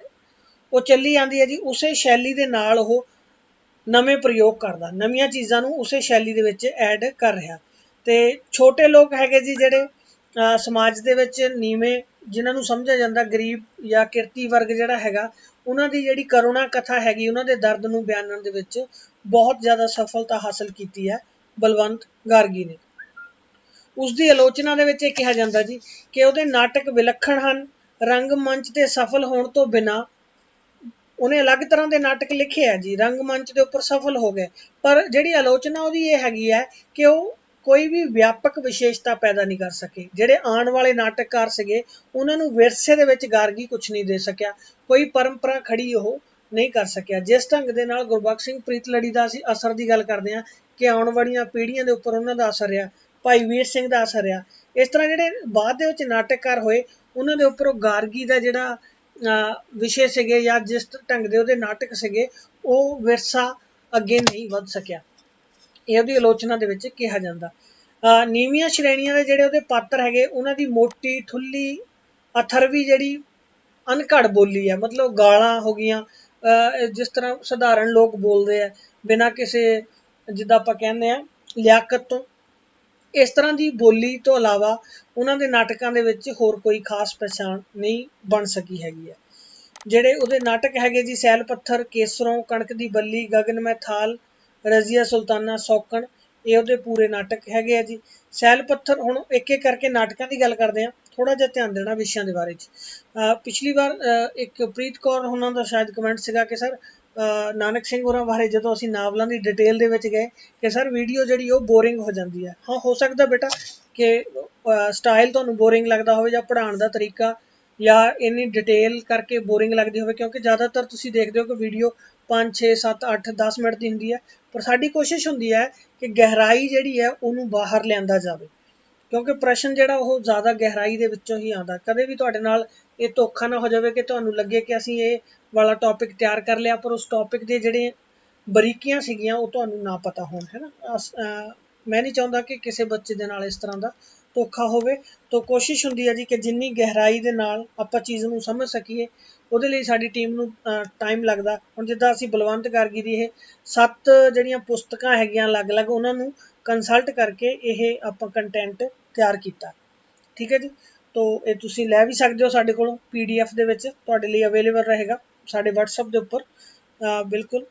ਉਹ ਚੱਲੀ ਜਾਂਦੀ ਹੈ ਜੀ। ਉਸੇ ਸ਼ੈਲੀ ਦੇ ਨਾਲ ਉਹ ਨਵੇਂ ਪ੍ਰਯੋਗ ਕਰਦਾ, ਨਵੀਆਂ ਚੀਜ਼ਾਂ ਨੂੰ ਉਸੇ ਸ਼ੈਲੀ ਦੇ ਵਿੱਚ ਐਡ ਕਰ ਰਿਹਾ। ਤੇ ਛੋਟੇ ਲੋਕ ਹੈਗੇ ਜੀ ਜਿਹੜੇ ਸਮਾਜ ਦੇ ਵਿੱਚ ਨੀਵੇਂ, ਜਿਨ੍ਹਾਂ ਨੂੰ ਸਮਝਿਆ ਜਾਂਦਾ ਗਰੀਬ ਜਾਂ ਕਿਰਤੀ ਵਰਗ ਜਿਹੜਾ ਹੈਗਾ, ਉਹਨਾਂ ਦੀ ਜਿਹੜੀ ਕਰੁਣਾ ਕਥਾ ਹੈਗੀ, ਉਹਨਾਂ ਦੇ ਦਰਦ ਨੂੰ ਬਿਆਨਣ ਦੇ ਵਿੱਚ ਬਹੁਤ ਜ਼ਿਆਦਾ ਸਫਲਤਾ ਹਾਸਲ ਕੀਤੀ ਹੈ ਬਲਵੰਤ ਗਾਰਗੀ ਨੇ। ਉਸਦੀ ਆਲੋਚਨਾ ਦੇ ਵਿੱਚ ਇਹ ਕਿਹਾ ਜਾਂਦਾ ਜੀ ਕਿ ਉਹਦੇ ਨਾਟਕ ਵਿਲੱਖਣ ਹਨ। ਰੰਗਮੰਚ ਤੇ ਸਫਲ ਹੋਣ ਤੋਂ ਬਿਨਾਂ ਉਹਨੇ ਅਲੱਗ ਤਰ੍ਹਾਂ ਦੇ ਨਾਟਕ ਲਿਖੇ ਆ ਜੀ, ਰੰਗਮੰਚ ਦੇ ਉੱਪਰ ਸਫਲ ਹੋ ਗਏ, ਪਰ ਜਿਹੜੀ ਆਲੋਚਨਾ ਉਹਦੀ ਇਹ ਹੈਗੀ ਹੈ ਕਿ ਉਹ ਕੋਈ ਵੀ ਵਿਆਪਕ ਵਿਸ਼ੇਸ਼ਤਾ ਪੈਦਾ ਨਹੀਂ ਕਰ ਸਕੇ। ਜਿਹੜੇ ਆਉਣ ਵਾਲੇ ਨਾਟਕਕਾਰ ਸੀਗੇ ਉਹਨਾਂ ਨੂੰ ਵਿਰਸੇ ਦੇ ਵਿੱਚ ਗਾਰਗੀ ਕੁਛ ਨਹੀਂ ਦੇ ਸਕਿਆ, ਕੋਈ ਪਰੰਪਰਾ ਖੜੀ ਉਹ ਨਹੀਂ ਕਰ ਸਕਿਆ। ਜਿਸ ਢੰਗ ਦੇ ਨਾਲ ਗੁਰਬਖਸ਼ ਸਿੰਘ ਪ੍ਰੀਤਲੜੀ ਦਾ ਅਸੀਂ ਅਸਰ ਦੀ ਗੱਲ ਕਰਦੇ ਹਾਂ ਕਿ ਆਉਣ ਵਾਲੀਆਂ ਪੀੜ੍ਹੀਆਂ ਦੇ ਉੱਪਰ ਉਹਨਾਂ ਦਾ ਅਸਰ ਰਿਹਾ, ਭਾਈ ਵੀਰ ਸਿੰਘ ਦਾ ਅਸਰ ਰਿਹਾ, ਇਸ ਤਰ੍ਹਾਂ ਜਿਹੜੇ ਬਾਅਦ ਦੇ ਵਿੱਚ ਨਾਟਕਕਾਰ ਹੋਏ ਉਹਨਾਂ ਦੇ ਉੱਪਰ ਉਹ ਗਾਰਗੀ ਦਾ ਜਿਹੜਾ ਵਿਸ਼ੇ ਸੀਗੇ ਜਾਂ ਜਿਸ ਢੰਗ ਦੇ ਉਹਦੇ ਨਾਟਕ ਸੀਗੇ, ਉਹ ਵਿਰਸਾ ਅੱਗੇ ਨਹੀਂ ਵੱਧ ਸਕਿਆ। ਇਹ ਉਹਦੀ ਆਲੋਚਨਾ ਦੇ ਵਿੱਚ ਕਿਹਾ ਜਾਂਦਾ। ਨੀਵੀਆਂ ਸ਼੍ਰੇਣੀਆਂ ਦੇ ਜਿਹੜੇ ਉਹਦੇ ਪਾਤਰ ਹੈਗੇ, ਉਹਨਾਂ ਦੀ ਮੋਟੀ, ਠੁੱਲੀ, ਅਥਰਵੀ ਜਿਹੜੀ ਅਨਘੜ ਬੋਲੀ ਹੈ, ਮਤਲਬ ਗਾਲਾਂ ਹੋ ਗਈਆਂ, ਜਿਸ ਤਰ੍ਹਾਂ ਸਧਾਰਨ ਲੋਕ ਬੋਲਦੇ ਆ ਬਿਨਾਂ ਕਿਸੇ, ਜਿੱਦਾਂ ਆਪਾਂ ਕਹਿੰਦੇ ਹਾਂ, ਲਿਆਕਤ ਤੋਂ, ਇਸ ਤਰ੍ਹਾਂ ਦੀ ਬੋਲੀ ਤੋਂ ਇਲਾਵਾ ਉਹਨਾਂ ਦੇ ਨਾਟਕਾਂ ਦੇ ਵਿੱਚ ਹੋਰ ਕੋਈ ਖਾਸ ਪਛਾਣ ਨਹੀਂ ਬਣ ਸਕੀ ਹੈਗੀ ਹੈ। ਜਿਹੜੇ ਉਹਦੇ ਨਾਟਕ ਹੈਗੇ ਜੀ, ਸੈਲ ਪੱਥਰ, ਕੇਸਰੋਂ, ਕਣਕ ਦੀ ਬੱਲੀ, ਗਗਨ ਮੈਂ ਥਾਲ, ਰਜ਼ੀਆ ਸੁਲਤਾਨਾ, ਸੌਕਣ, ਇਹ ਉਹਦੇ ਪੂਰੇ ਨਾਟਕ ਹੈਗੇ ਆ ਜੀ। ਸੈਲ ਪੱਥਰ, ਹੁਣ ਇੱਕ ਇੱਕ ਕਰਕੇ ਨਾਟਕਾਂ ਦੀ ਗੱਲ ਕਰਦੇ ਹਾਂ, ਥੋੜ੍ਹਾ ਜਿਹਾ ਧਿਆਨ ਦੇਣਾ ਵਿਸ਼ਿਆਂ ਦੇ ਬਾਰੇ 'ਚ। ਪਿਛਲੀ ਵਾਰ ਇੱਕ ਪ੍ਰੀਤ ਕੌਰ ਉਹਨਾਂ ਦਾ ਸ਼ਾਇਦ ਕਮੈਂਟ ਸੀਗਾ ਕਿ ਸਰ ਨਾਨਕ ਸਿੰਘ ਹੋਰਾਂ ਬਾਰੇ ਜਦੋਂ ਅਸੀਂ ਨਾਵਲਾਂ ਦੀ ਡਿਟੇਲ ਦੇ ਵਿੱਚ ਗਏ ਕਿ ਸਰ ਵੀਡੀਓ ਜਿਹੜੀ ਉਹ ਬੋਰਿੰਗ ਹੋ ਜਾਂਦੀ ਹੈ। ਹਾਂ, ਹੋ ਸਕਦਾ ਬੇਟਾ ਕਿ ਸਟਾਈਲ ਤੁਹਾਨੂੰ ਬੋਰਿੰਗ ਲੱਗਦਾ ਹੋਵੇ ਜਾਂ ਪੜ੍ਹਾਉਣ ਦਾ ਤਰੀਕਾ या इन्नी डिटेल करके बोरिंग लगती हो, क्योंकि ज़्यादातर तुसीं देखते हो कि वीडियो 5 6 7 8 10 मिनट की होंगी है, पर साडी कोशिश होंगी है कि गहराई जिहड़ी है उन्होंने बाहर लिआंदा जाए, क्योंकि प्रश्न जिहड़ा वो ज़्यादा गहराई दे विचों ही आंदा। कदे भी तुहाडे नाल ये धोखा ना हो जाए कि तुहानूं लगे कि असीं ये वाला टॉपिक तैयार कर लिया, पर उस टॉपिक के जिहड़े बरीकियां सीगियां वो तुहानूं ना पता होण, है ना। मैं नहीं चाहुंदा कि किसी बच्चे दे नाल इस तरह का धोखा होवे। तो कोशिश हुंदी है जी कि जिन्नी गहराई दे नाल आपां चीज़ नूं समझ सकीए, ਉਹਦੇ ਲਈ ਸਾਡੀ ਟੀਮ ਨੂੰ ਟਾਈਮ ਲੱਗਦਾ। ਹੁਣ ਜਿੱਦਾਂ ਅਸੀਂ ਬਲਵੰਤ ਗਾਰਗੀ ਦੀ ਇਹ 7 ਜਿਹੜੀਆਂ ਪੁਸਤਕਾਂ ਹੈਗੀਆਂ ਅਲੱਗ-ਅਲੱਗ, ਉਹਨਾਂ ਨੂੰ ਕੰਸਲਟ ਕਰਕੇ ਇਹ ਆਪਾਂ ਕੰਟੈਂਟ ਤਿਆਰ ਕੀਤਾ। ਠੀਕ ਹੈ ਜੀ। ਤੋ ਇਹ ਤੁਸੀਂ ਲੈ ਵੀ ਸਕਦੇ ਹੋ ਸਾਡੇ ਕੋਲੋਂ PDF ਦੇ ਵਿੱਚ, ਤੁਹਾਡੇ ਲਈ ਅਵੇਲੇਬਲ ਰਹੇਗਾ ਸਾਡੇ WhatsApp ਦੇ ਉੱਪਰ ਬਿਲਕੁਲ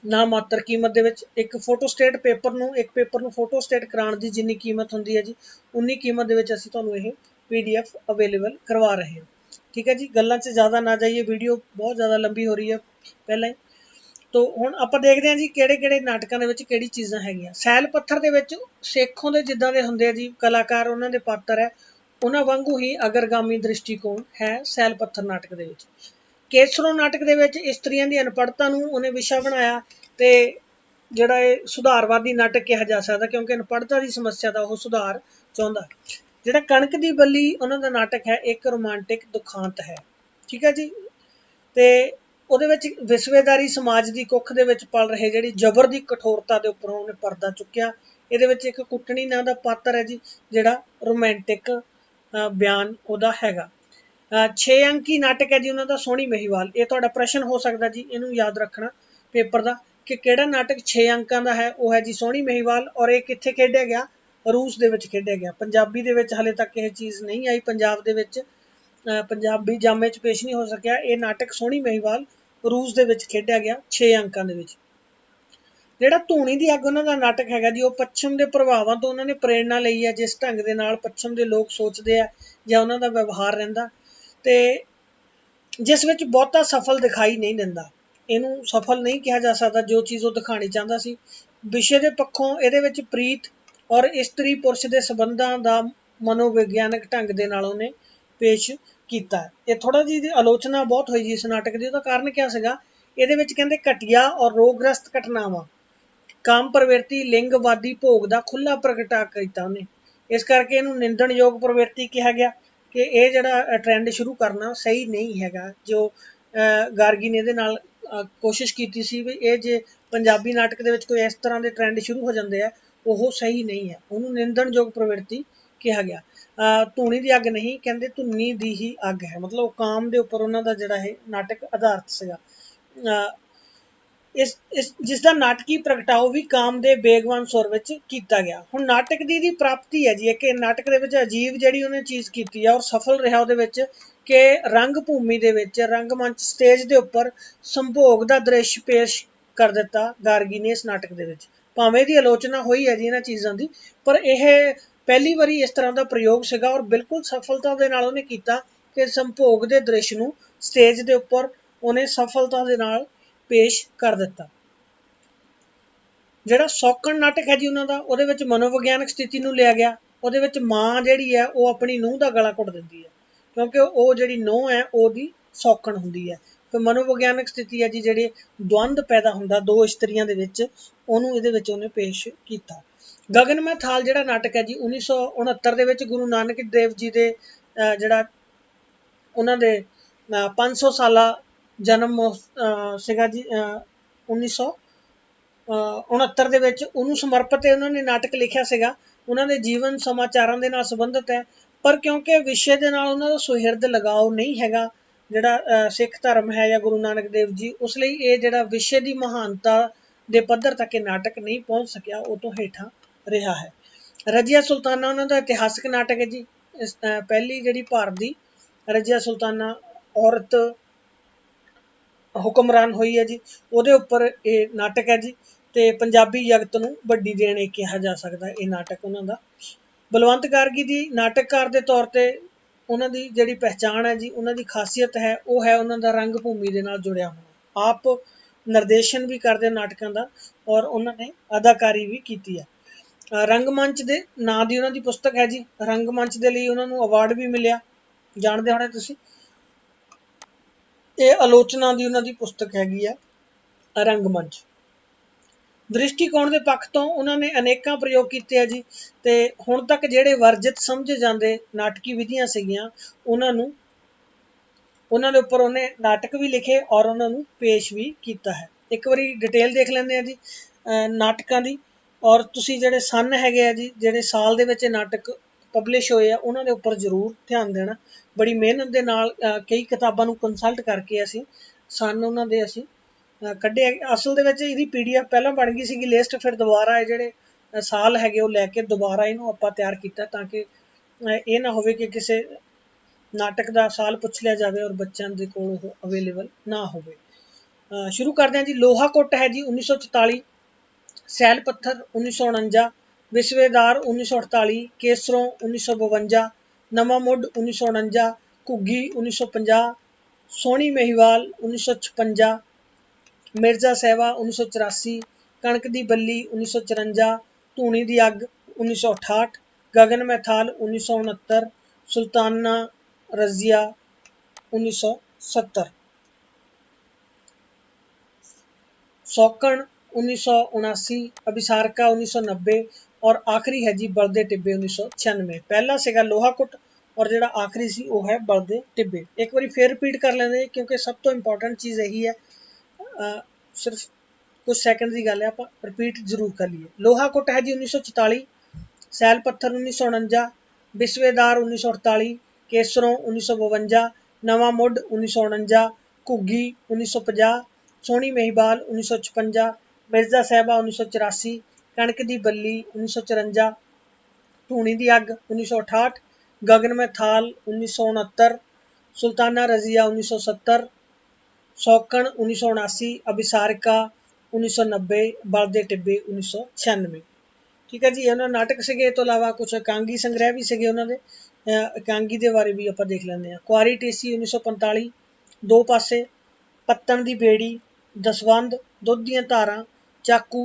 ਨਾ ਮਾਤਰ ਕੀਮਤ ਦੇ ਵਿੱਚ। ਇੱਕ ਫੋਟੋਸਟੇਟ ਪੇਪਰ ਨੂੰ, ਇੱਕ ਪੇਪਰ ਨੂੰ ਫੋਟੋਸਟੇਟ ਕਰਾਉਣ ਦੀ ਜਿੰਨੀ ਕੀਮਤ ਹੁੰਦੀ ਹੈ ਜੀ, ਉਨੀ ਕੀਮਤ ਦੇ ਵਿੱਚ ਅਸੀਂ ਤੁਹਾਨੂੰ ਇਹ PDF ਅਵੇਲੇਬਲ ਕਰਵਾ ਰਹੇ ਹਾਂ। ठीक है जी। गल्लां 'ਚ ज़्यादा ना जाइए, वीडियो बहुत ज़्यादा लंबी हो रही है पहले ही। तो हुण आपां देखदे हां जी किहड़े-किहड़े नाटकां दे विच किहड़ी चीज़ां हैगीआं। सैल पत्थर दे विच सेखों दे जिद्दां दे हुंदे आ जी कलाकार, उन्हां दे पात्र है, उन्हां वांगू ही अगरगामी दृष्टिकोण है सैल पत्थर नाटक दे विच। केसरों नाटक दे विच इस्त्रियां दी अनपढ़ता नूं उहने विशा बनाया, ते ਜਿਹੜਾ ਇਹ ਸੁਧਾਰਵਾਦੀ ਨਾਟਕ ਕਿਹਾ ਜਾ ਸਕਦਾ, ਕਿਉਂਕਿ ਅਨਪੜ੍ਹਤਾ ਦੀ ਸਮੱਸਿਆ ਦਾ ਉਹ ਸੁਧਾਰ ਚਾਹੁੰਦਾ। ਜਿਹੜਾ ਕਣਕ ਦੀ ਬੱਲੀ ਉਹਨਾਂ ਦਾ ਨਾਟਕ ਹੈ, ਇੱਕ ਰੋਮਾਂਟਿਕ ਦੁਖਾਂਤ ਹੈ। ਠੀਕ ਹੈ ਜੀ। ਤੇ ਉਹਦੇ ਵਿੱਚ ਵਿਸਵੇਦਾਰੀ ਸਮਾਜ ਦੀ ਕੁੱਖ ਦੇ ਵਿੱਚ ਪਲ ਰਹੇ ਜਿਹੜੀ ਜ਼ਬਰ ਦੀ ਕਠੋਰਤਾ ਦੇ ਉੱਪਰੋਂ ਉਹਨੇ ਪਰਦਾ ਚੁੱਕਿਆ। ਇਹਦੇ ਵਿੱਚ ਇੱਕ ਕੁੱਟਣੀ ਨਾਂ ਦਾ ਪਾਤਰ ਹੈ ਜੀ, ਜਿਹੜਾ ਰੋਮਾਂਟਿਕ ਬਿਆਨ ਉਹਦਾ ਹੈਗਾ। 6 ਅੰਕੀ ਨਾਟਕ ਹੈ ਜੀ ਉਹਨਾਂ ਦਾ, ਸੋਹਣੀ ਮਹੀਵਾਲ। ਇਹ ਤੁਹਾਡਾ ਪ੍ਰਸ਼ਨ ਹੋ ਸਕਦਾ ਜੀ, ਇਹਨੂੰ ਯਾਦ ਰੱਖਣਾ ਪੇਪਰ ਦਾ, ਕਿ ਕਿਹੜਾ ਨਾਟਕ 6 ਅੰਕਾਂ ਦਾ ਹੈ। ਉਹ ਹੈ ਜੀ ਸੋਹਣੀ ਮਹੀਵਾਲ, ਔਰ ਇਹ ਕਿੱਥੇ ਖੇਡਿਆ ਗਿਆ? रूस दे विच खेडिया गया। पंजाबी दे विच हले तक यह चीज़ नहीं आई, पंजाब दे विच पंजाबी जामे च पेश नहीं हो सकिया। ये नाटक सोहनी महिवाल रूस दे विच खेडिया गया 6 अंकां दे विच। जिहड़ा धूनी दी अग उन्हां दा नाटक हैगा जी, वो पश्चिम के प्रभावां तो उन्होंने प्रेरणा लई है, जिस ढंग दे नाल पश्चिम के लोग सोचते हैं जां उन्हां दा व्यवहार रहिंदा, ते जिस विच बहुता सफल दिखाई नहीं दिंदा। इहनूं सफल नहीं कहा जा सकदा जो चीज़ वो दिखानी चाहता सी। विषय के पक्षों इहदे विच प्रीत और इस्त्री पुरुष के संबंधों का मनोविग्यानक ढंग के नाल उन्हें पेश किया। ये थोड़ा जी आलोचना बहुत हुई जी इस नाटक की। उसका कारण क्या सीगा? इहदे विच कहंदे घटिया और रोगग्रस्त घटनावां, काम प्रवृत्ति, लिंगवादी भोग का खुला प्रगटा किया उन्हें। इस करके इहनूं निंदणयोग प्रवृत्ति कहा गया कि यह जिहड़ा ट्रेंड शुरू करना सही नहीं हैगा। जो गार्गी ने इहदे नाल कोशिश की सी भी ये जे पंजाबी नाटक दे विच कोई इस तरह के ट्रेंड शुरू हो जाते हैं, वो सही नहीं है, उन्होंने निंदणयोग प्रवृत्ति कहा गया। धूनी की अग नहीं कहते, धुनी की ही अग है, मतलब काम के उपर उन्होंने जिहड़ा है नाटक आधारित सीगा। इस जिसका नाटकी प्रगटाओ भी काम के बेगवान सुर विच कीता गया। हुण नाटक की इहदी प्राप्ति है जी, एक नाटक दे विच अजीब जिहड़ी उन्हें चीज़ की है और सफल रहा उहदे विच कि रंग भूमि दे विच, रंगमंच स्टेज के उपर संभोग का दृश्य पेश कर दिता गार्गी ने इस नाटक दे विच। भावें दी आलोचना हुई है जी इन्हां चीज़ों की, पर यह पहली बारी इस तरह का प्रयोग सीगा और बिल्कुल सफलता के नाल उन्हें कीता कि संभोग के दृश्य नूं स्टेज के उपर उन्हें सफलता के नाल पेश कर दिता। जिहड़ा सौकण नाटक है जी उन्हां दा, उहदे विच मनोविग्यानक स्थिति नूं लिया गया। उहदे विच माँ जिहड़ी है वो अपनी नूंह दा गला घुट दिंदी है, क्योंकि वो जिहड़ी नूंह है ओहदी सौकण हुंदी है। फिर मनोविग्यानक स्थिति है जी, जिहड़ी द्वंद पैदा हुंदा दो इस्त्रियां दे विच, ਉਹਨੂੰ ਇਹਦੇ ਵਿੱਚ ਉਹਨੇ ਪੇਸ਼ ਕੀਤਾ। ਗगनमय थाल ਜਿਹੜਾ ਨਾਟਕ ਹੈ ਜੀ 1969 ਦੇ ਵਿੱਚ ਗੁਰੂ ਨਾਨਕ ਦੇਵ ਜੀ ਦੇ ਜਿਹੜਾ ਉਹਨਾਂ ਦੇ 500 ਸਾਲਾ ਜਨਮ ਸੀਗਾ ਜੀ 1969 ਦੇ ਵਿੱਚ, ਉਹਨੂੰ ਸਮਰਪਿਤ ਉਹਨਾਂ ਨੇ ਨਾਟਕ ਲਿਖਿਆ ਸੀਗਾ। ਉਹਨਾਂ ਦੇ ਜੀਵਨ ਸਮਾਚਾਰਾਂ ਦੇ ਨਾਲ ਸੰਬੰਧਿਤ ਹੈ, ਪਰ ਕਿਉਂਕਿ ਵਿਸ਼ੇ ਦੇ ਨਾਲ ਉਹਨਾਂ ਦਾ ਸੁਹਿਰਦ ਲਗਾਓ ਨਹੀਂ ਹੈਗਾ ਜਿਹੜਾ ਸਿੱਖ ਧਰਮ ਹੈ ਜਾਂ ਗੁਰੂ ਨਾਨਕ ਦੇਵ ਜੀ, ਉਸ ਲਈ ਇਹ ਜਿਹੜਾ ਵਿਸ਼ੇ ਦੀ ਮਹਾਨਤਾ ਦੇ ਪੱਧਰ ਤੱਕ ਇਹ ਨਾਟਕ ਨਹੀਂ ਪਹੁੰਚ ਸਕਿਆ, ਉਹ ਤੋਂ ਹੇਠਾਂ ਰਿਹਾ ਹੈ। ਰਜੀਆ ਸੁਲਤਾਨਾ ਉਹਨਾਂ ਦਾ ਇਤਿਹਾਸਕ ਨਾਟਕ ਹੈ ਜੀ। ਪਹਿਲੀ ਜਿਹੜੀ ਭਾਰਤ ਦੀ ਰਜੀਆ ਸੁਲਤਾਨਾ ਔਰਤ ਹੁਕਮਰਾਨ ਹੋਈ ਹੈ ਜੀ, ਉਹਦੇ ਉੱਪਰ ਇਹ ਨਾਟਕ ਹੈ ਜੀ। ਤੇ ਪੰਜਾਬੀ ਜਗਤ ਨੂੰ ਵੱਡੀ ਦੇਣ ਇਹ ਕਿਹਾ ਜਾ ਸਕਦਾ ਇਹ ਨਾਟਕ ਉਹਨਾਂ ਦਾ। ਬਲਵੰਤ ਗਾਰਗੀ ਦੀ ਨਾਟਕਕਾਰ ਦੇ ਤੌਰ ਤੇ ਉਹਨਾਂ ਦੀ ਜਿਹੜੀ ਪਹਿਚਾਣ ਹੈ ਜੀ, ਉਹਨਾਂ ਦੀ ਖਾਸੀਅਤ ਹੈ ਉਹ ਹੈ ਉਹਨਾਂ ਦਾ ਰੰਗ ਭੂਮੀ ਦੇ ਨਾਲ ਜੁੜਿਆ ਹੋਣਾ। ਆਪ निर्देशन भी करते नाटकों का और उन्होंने अदाकारी भी की है। रंगमंच के नाँ की उन्होंने पुस्तक है जी। रंगमंच के लिए उन्होंने अवार्ड भी मिले। ਜਾਣਦੇ ਹੋਣੇ ਤੁਸੀਂ। ਇਹ ਆਲੋਚਨਾ ਦੀ ਉਹਨਾਂ ਦੀ ਪੁਸਤਕ ਹੈਗੀ ਆ ਰੰਗਮੰਚ। ਦ੍ਰਿਸ਼ਟੀਕੋਣ ਦੇ ਪੱਖ ਤੋਂ ਉਹਨਾਂ ਨੇ ਅਨੇਕਾਂ ਪ੍ਰਯੋਗ ਕੀਤੇ ਆ ਜੀ, ਤੇ ਹੁਣ ਤੱਕ ਜਿਹੜੇ ਵਰਜਿਤ ਸਮਝੇ ਜਾਂਦੇ ਨਾਟਕੀ ਵਿਧੀਆਂ ਸੀਗੀਆਂ ਉਹਨਾਂ ਦੇ ਉੱਪਰ ਉਹਨੇ ਨਾਟਕ ਵੀ ਲਿਖੇ ਔਰ ਉਹਨਾਂ ਨੂੰ ਪੇਸ਼ ਵੀ ਕੀਤਾ ਹੈ। ਇੱਕ ਵਾਰੀ ਡਿਟੇਲ ਦੇਖ ਲੈਂਦੇ ਆ ਜੀ ਨਾਟਕਾਂ ਦੀ। ਔਰ ਤੁਸੀਂ ਜਿਹੜੇ ਸਨ ਹੈਗੇ ਆ ਜੀ, ਜਿਹੜੇ ਸਾਲ ਦੇ ਵਿੱਚ ਨਾਟਕ ਪਬਲਿਸ਼ ਹੋਏ ਆ, ਉਹਨਾਂ ਦੇ ਉੱਪਰ ਜ਼ਰੂਰ ਧਿਆਨ ਦੇਣਾ। ਬੜੀ ਮਿਹਨਤ ਦੇ ਨਾਲ ਕਈ ਕਿਤਾਬਾਂ ਨੂੰ ਕੰਸਲਟ ਕਰਕੇ ਅਸੀਂ ਸਨ ਉਹਨਾਂ ਦੇ ਅਸੀਂ ਕੱਢੇ। ਅਸਲ ਦੇ ਵਿੱਚ ਇਹਦੀ PDF ਪਹਿਲਾਂ ਬਣ ਗਈ ਸੀਗੀ ਲਿਸਟ, ਫਿਰ ਦੁਬਾਰਾ ਇਹ ਜਿਹੜੇ ਸਾਲ ਹੈਗੇ ਉਹ ਲੈ ਕੇ ਦੁਬਾਰਾ ਇਹਨੂੰ ਆਪਾਂ ਤਿਆਰ ਕੀਤਾ, ਤਾਂ ਕਿ ਇਹ ਨਾ ਹੋਵੇ ਕਿ ਕਿਸੇ ਨਾਟਕ ਦਾ ਸਾਲ ਪੁੱਛ ਲਿਆ ਜਾਵੇ ਔਰ ਬੱਚਿਆਂ ਦੇ ਕੋਲ ਉਹ ਅਵੇਲੇਬਲ ਨਾ ਹੋਵੇ। ਸ਼ੁਰੂ ਕਰਦੇ ਹਾਂ ਜੀ। ਲੋਹਾ ਕੁੱਟ ਹੈ ਜੀ 1944, ਸੈਲ ਪੱਥਰ 1949, ਵਿਸਵੇਦਾਰ 1948, ਕੇਸਰੋਂ 1952, ਨਵਾਂ ਮੁੱਢ 1949, ਘੁੱਗੀ 1950, ਸੋਹਣੀ ਮਹੀਵਾਲ 1956, ਮਿਰਜ਼ਾ ਸਾਹਿਬਾ 1984, ਕਣਕ ਦੀ ਬੱਲੀ 1954, ਧੂਣੀ ਦੀ ਅੱਗ 1968, ਗਗਨ ਮੈਥਾਲ 1969, ਸੁਲਤਾਨਾ रजिया 1970, सौकण 1979, अभिसारका 1990 और आखिरी है जी बलदे टिब्बे 1996। पहला सीगा लोहा कुट और जिहड़ा आखिरी सी वो है बलदे टिब्बे। एक बार फिर रिपीट कर लेंगे क्योंकि सब तो इंपॉर्टेंट चीज़ यही है, सिर्फ कुछ सैकेंड की गल है, आप रिपीट जरूर कर लिए। लोहा कुट है जी 1944, सैल पत्थर 1949, विस्वेदार 1948, केसरों 1952, नवां मुੱਢ 1949, घुग्गी 1950, सोहनी महिबाल 1956, मिर्जा साहिबा 1984, कणक दी बल्ली 1954, धूणी दी अग 1968, गगन में थाल 1969, सुल्ताना रजिया 1970, सौकण 1979, अभिसारिका 1990, बलदे टिब्बे 1996। ठीक है जी। ਉਹਨਾਂ ਨਾਟਕ ਸੀਗੇ। ਇਹ ਤੋਂ ਇਲਾਵਾ ਕੁਝ ਇਕਾਂਗੀ ਸੰਗ੍ਰਹਿ ਵੀ ਸੀਗੇ ਉਹਨਾਂ ਦੇ। ਇਕਾਂਗੀ ਦੇ ਬਾਰੇ ਵੀ ਆਪਾਂ ਦੇਖ ਲੈਂਦੇ ਹਾਂ। ਕੁਆਰੀ ਟੇਸੀ 1945, ਦੋ ਪਾਸੇ, ਪੱਤਣ ਦੀ ਬੇੜੀ, ਦਸਵੰਧ, ਦੁੱਧ ਦੀਆਂ ਧਾਰਾਂ, ਚਾਕੂ,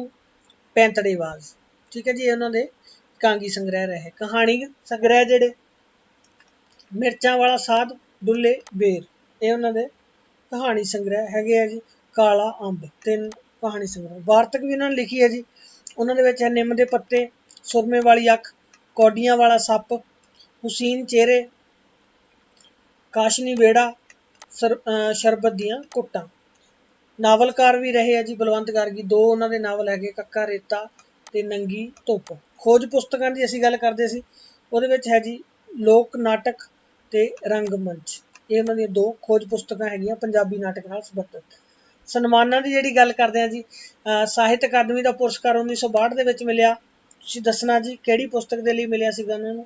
ਪੈਂਤੜੇਬਾਜ਼। ਠੀਕ ਹੈ ਜੀ। ਇਹ ਉਹਨਾਂ ਦੇ ਇਕਾਂਗੀ ਸੰਗ੍ਰਹਿ ਰਹੇ। ਕਹਾਣੀ ਸੰਗ੍ਰਹਿ ਜਿਹੜੇ ਮਿਰਚਾਂ ਵਾਲਾ ਸਾਧ, ਡੁੱਲੇ ਬੇਰ, ਇਹ ਉਹਨਾਂ ਦੇ ਕਹਾਣੀ ਸੰਗ੍ਰਹਿ ਹੈਗੇ ਆ ਜੀ। ਕਾਲਾ ਅੰਬ, 3 ਕਹਾਣੀ ਸੰਗ੍ਰਹਿ। ਵਾਰਤਕ ਵੀ ਉਹਨਾਂ ਨੇ ਲਿਖੀ ਹੈ ਜੀ। ਉਹਨਾਂ ਦੇ ਵਿੱਚ ਹੈ ਨਿੰਮ ਦੇ ਪੱਤੇ, ਸੁਰਮੇ ਵਾਲੀ ਅੱਖ, ਕੌਡੀਆਂ ਵਾਲਾ ਸੱਪ, ਹੁਸੀਨ ਚਿਹਰੇ, ਕਾਸ਼ਨੀ ਵੇੜਾ, ਸ਼ਰਬਤ ਦੀਆਂ ਘੁੱਟਾਂ। ਨਾਵਲਕਾਰ ਵੀ ਰਹੇ ਆ ਜੀ ਬਲਵੰਤ ਗਾਰਗੀ। 2 ਉਹਨਾਂ ਦੇ ਨਾਵਲ ਹੈਗੇ, ਕੱਕਾ ਰੇਤਾ ਤੇ ਨੰਗੀ ਧੁੱਪ। ਖੋਜ ਪੁਸਤਕਾਂ ਦੀ ਅਸੀਂ ਗੱਲ ਕਰਦੇ ਸੀ, ਉਹਦੇ ਵਿੱਚ ਹੈ ਜੀ ਲੋਕ ਨਾਟਕ ਤੇ ਰੰਗਮੰਚ। ਇਹ ਉਹਨਾਂ ਦੀਆਂ 2 ਖੋਜ ਪੁਸਤਕਾਂ ਹੈਗੀਆਂ ਪੰਜਾਬੀ ਨਾਟਕ ਨਾਲ ਸੰਬੰਧਿਤ। ਸਨਮਾਨਾਂ ਦੀ ਜਿਹੜੀ ਗੱਲ ਕਰਦੇ ਹਾਂ ਜੀ, ਸਾਹਿਤ ਅਕਾਦਮੀ ਦਾ ਪੁਰਸਕਾਰ 1962 ਦੇ ਵਿੱਚ ਮਿਲਿਆ। ਤੁਸੀਂ ਦੱਸਣਾ ਜੀ ਕਿਹੜੀ ਪੁਸਤਕ ਦੇ ਲਈ ਮਿਲਿਆ ਸੀਗਾ ਉਹਨਾਂ ਨੂੰ।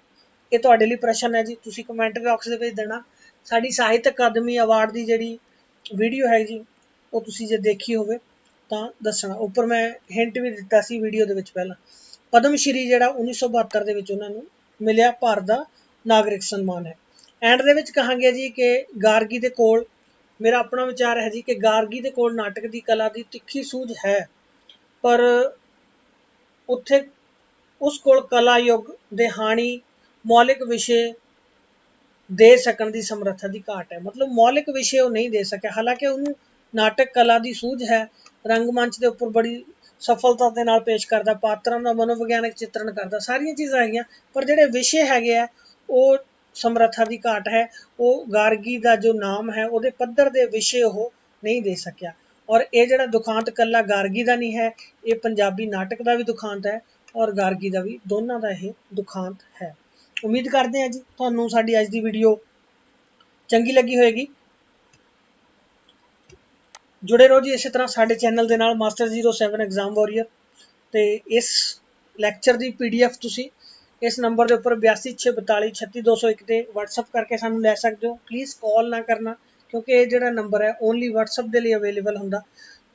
ਇਹ ਤੁਹਾਡੇ ਲਈ ਪ੍ਰਸ਼ਨ ਹੈ ਜੀ, ਤੁਸੀਂ ਕਮੈਂਟ ਬਾਕਸ ਦੇ ਵਿੱਚ ਦੇਣਾ। ਸਾਡੀ ਸਾਹਿਤ ਅਕਾਦਮੀ ਅਵਾਰਡ ਦੀ ਜਿਹੜੀ ਵੀਡੀਓ ਹੈ ਜੀ, ਉਹ ਤੁਸੀਂ ਜੇ ਦੇਖੀ ਹੋਵੇ ਤਾਂ ਦੱਸਣਾ। ਉੱਪਰ ਮੈਂ ਹਿੰਟ ਵੀ ਦਿੱਤਾ ਸੀ ਵੀਡੀਓ ਦੇ ਵਿੱਚ ਪਹਿਲਾਂ। ਪਦਮ ਸ਼੍ਰੀ ਜਿਹੜਾ 1972 ਦੇ ਵਿੱਚ ਉਹਨਾਂ ਨੂੰ ਮਿਲਿਆ, ਭਾਰਤ ਦਾ ਨਾਗਰਿਕ ਸਨਮਾਨ ਹੈ। ਐਂਡ ਦੇ ਵਿੱਚ ਕਹਾਂਗੇ ਜੀ ਕਿ ਗਾਰਗੀ ਦੇ ਕੋਲ, ਮੇਰਾ ਆਪਣਾ ਵਿਚਾਰ ਹੈ ਜੀ ਕਿ ਗਾਰਗੀ ਦੇ ਕੋਲ ਨਾਟਕ ਦੀ ਕਲਾ ਦੀ ਤਿੱਖੀ ਸੂਝ ਹੈ, ਪਰ ਉੱਥੇ ਉਸ ਕੋਲ ਕਲਾ ਯੁੱਗ ਦੇ ਹਾਣੀ ਮੌਲਿਕ ਵਿਸ਼ੇ ਦੇ ਸਕਣ ਦੀ ਸਮਰੱਥਾ ਦੀ ਘਾਟ ਹੈ। ਮਤਲਬ ਮੌਲਿਕ ਵਿਸ਼ੇ ਉਹ ਨਹੀਂ ਦੇ ਸਕਿਆ। ਹਾਲਾਂਕਿ ਉਹਨੂੰ ਨਾਟਕ ਕਲਾ ਦੀ ਸੂਝ ਹੈ, ਰੰਗਮੰਚ ਦੇ ਉੱਪਰ ਬੜੀ ਸਫਲਤਾ ਦੇ ਨਾਲ ਪੇਸ਼ ਕਰਦਾ, ਪਾਤਰਾਂ ਦਾ ਮਨੋਵਿਗਿਆਨਕ ਚਿੱਤਰਨ ਕਰਦਾ, ਸਾਰੀਆਂ ਚੀਜ਼ਾਂ ਹੈਗੀਆਂ, ਪਰ ਜਿਹੜੇ ਵਿਸ਼ੇ ਹੈਗੇ ਆ ਉਹ ਸਮਰੱਥਾ ਦੀ ਘਾਟ ਹੈ। ਉਹ ਗਾਰਗੀ ਦਾ ਜੋ ਨਾਮ ਹੈ ਉਹਦੇ ਪੱਧਰ ਦੇ ਵਿਸ਼ੇ ਉਹ ਨਹੀਂ ਦੇ ਸਕਿਆ। ਔਰ ਇਹ ਜਿਹੜਾ ਦੁਖਾਂਤ ਇਕੱਲਾ ਗਾਰਗੀ ਦਾ ਨਹੀਂ ਹੈ, ਇਹ ਪੰਜਾਬੀ ਨਾਟਕ ਦਾ ਵੀ ਦੁਖਾਂਤ ਹੈ ਔਰ ਗਾਰਗੀ ਦਾ ਵੀ, ਦੋਨਾਂ ਦਾ ਇਹ ਦੁਖਾਂਤ ਹੈ। ਉਮੀਦ ਕਰਦੇ ਹਾਂ ਜੀ ਤੁਹਾਨੂੰ ਸਾਡੀ ਅੱਜ ਦੀ ਵੀਡੀਓ ਚੰਗੀ ਲੱਗੀ ਹੋਏਗੀ। ਜੁੜੇ ਰਹੋ ਜੀ ਇਸੇ ਤਰ੍ਹਾਂ ਸਾਡੇ ਚੈਨਲ ਦੇ ਨਾਲ, ਮਾਸਟਰ 07 ਐਗਜ਼ਾਮ ਵਾਰੀਅਰ। ਤੇ ਇਸ ਲੈਕਚਰ ਦੀ PDF ਤੁਸੀਂ ਇਸ ਨੰਬਰ ਦੇ ਉੱਪਰ 8264236201 ਤੇ WhatsApp ਕਰਕੇ ਸਾਨੂੰ ਲੈ ਸਕਦੇ ਹੋ। ਪਲੀਜ਼ ਕਾਲ ਨਾ ਕਰਨਾ, ਕਿਉਂਕਿ ਇਹ ਜਿਹੜਾ ਨੰਬਰ ਹੈ ਓਨਲੀ WhatsApp ਦੇ ਲਈ ਅਵੇਲੇਬਲ ਹੁੰਦਾ।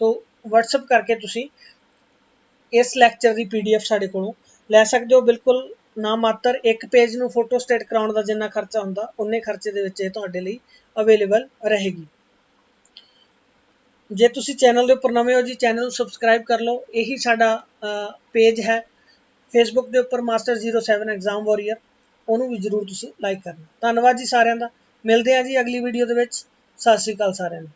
ਤੋ WhatsApp ਕਰਕੇ ਤੁਸੀਂ ਇਸ ਲੈਕਚਰ ਦੀ PDF ਸਾਡੇ ਕੋਲੋਂ ਲੈ ਸਕਦੇ ਹੋ। ਬਿਲਕੁਲ ਨਾ ਮਾਤਰ ਇੱਕ ਪੇਜ ਨੂੰ ਫੋਟੋ ਸਟੇਟ ਕਰਾਉਣ ਦਾ ਜਿੰਨਾ ਖਰਚਾ ਹੁੰਦਾ, ਉਨੇ ਖਰਚੇ ਦੇ ਵਿੱਚ ਇਹ ਤੁਹਾਡੇ ਲਈ ਅਵੇਲੇਬਲ ਰਹੇਗੀ। ਜੇ ਤੁਸੀਂ ਚੈਨਲ ਦੇ ਉੱਪਰ ਨਵੇਂ ਹੋ ਜੀ, ਚੈਨਲ ਨੂੰ ਸਬਸਕ੍ਰਾਈਬ ਕਰ ਲਓ। ਇਹੀ ਸਾਡਾ ਪੇਜ ਹੈ ਫੇਸਬੁੱਕ ਦੇ ਉੱਪਰ, ਮਾਸਟਰ 07 ਐਗਜ਼ਾਮ ਵਾਰੀਅਰ, ਉਹਨੂੰ ਵੀ ਜ਼ਰੂਰ ਤੁਸੀਂ ਲਾਈਕ ਕਰਨਾ। ਧੰਨਵਾਦ ਜੀ ਸਾਰਿਆਂ ਦਾ। ਮਿਲਦੇ ਹਾਂ ਜੀ ਅਗਲੀ ਵੀਡੀਓ ਦੇ ਵਿੱਚ। ਸਤਿ ਸ਼੍ਰੀ ਅਕਾਲ ਸਾਰਿਆਂ ਨੂੰ।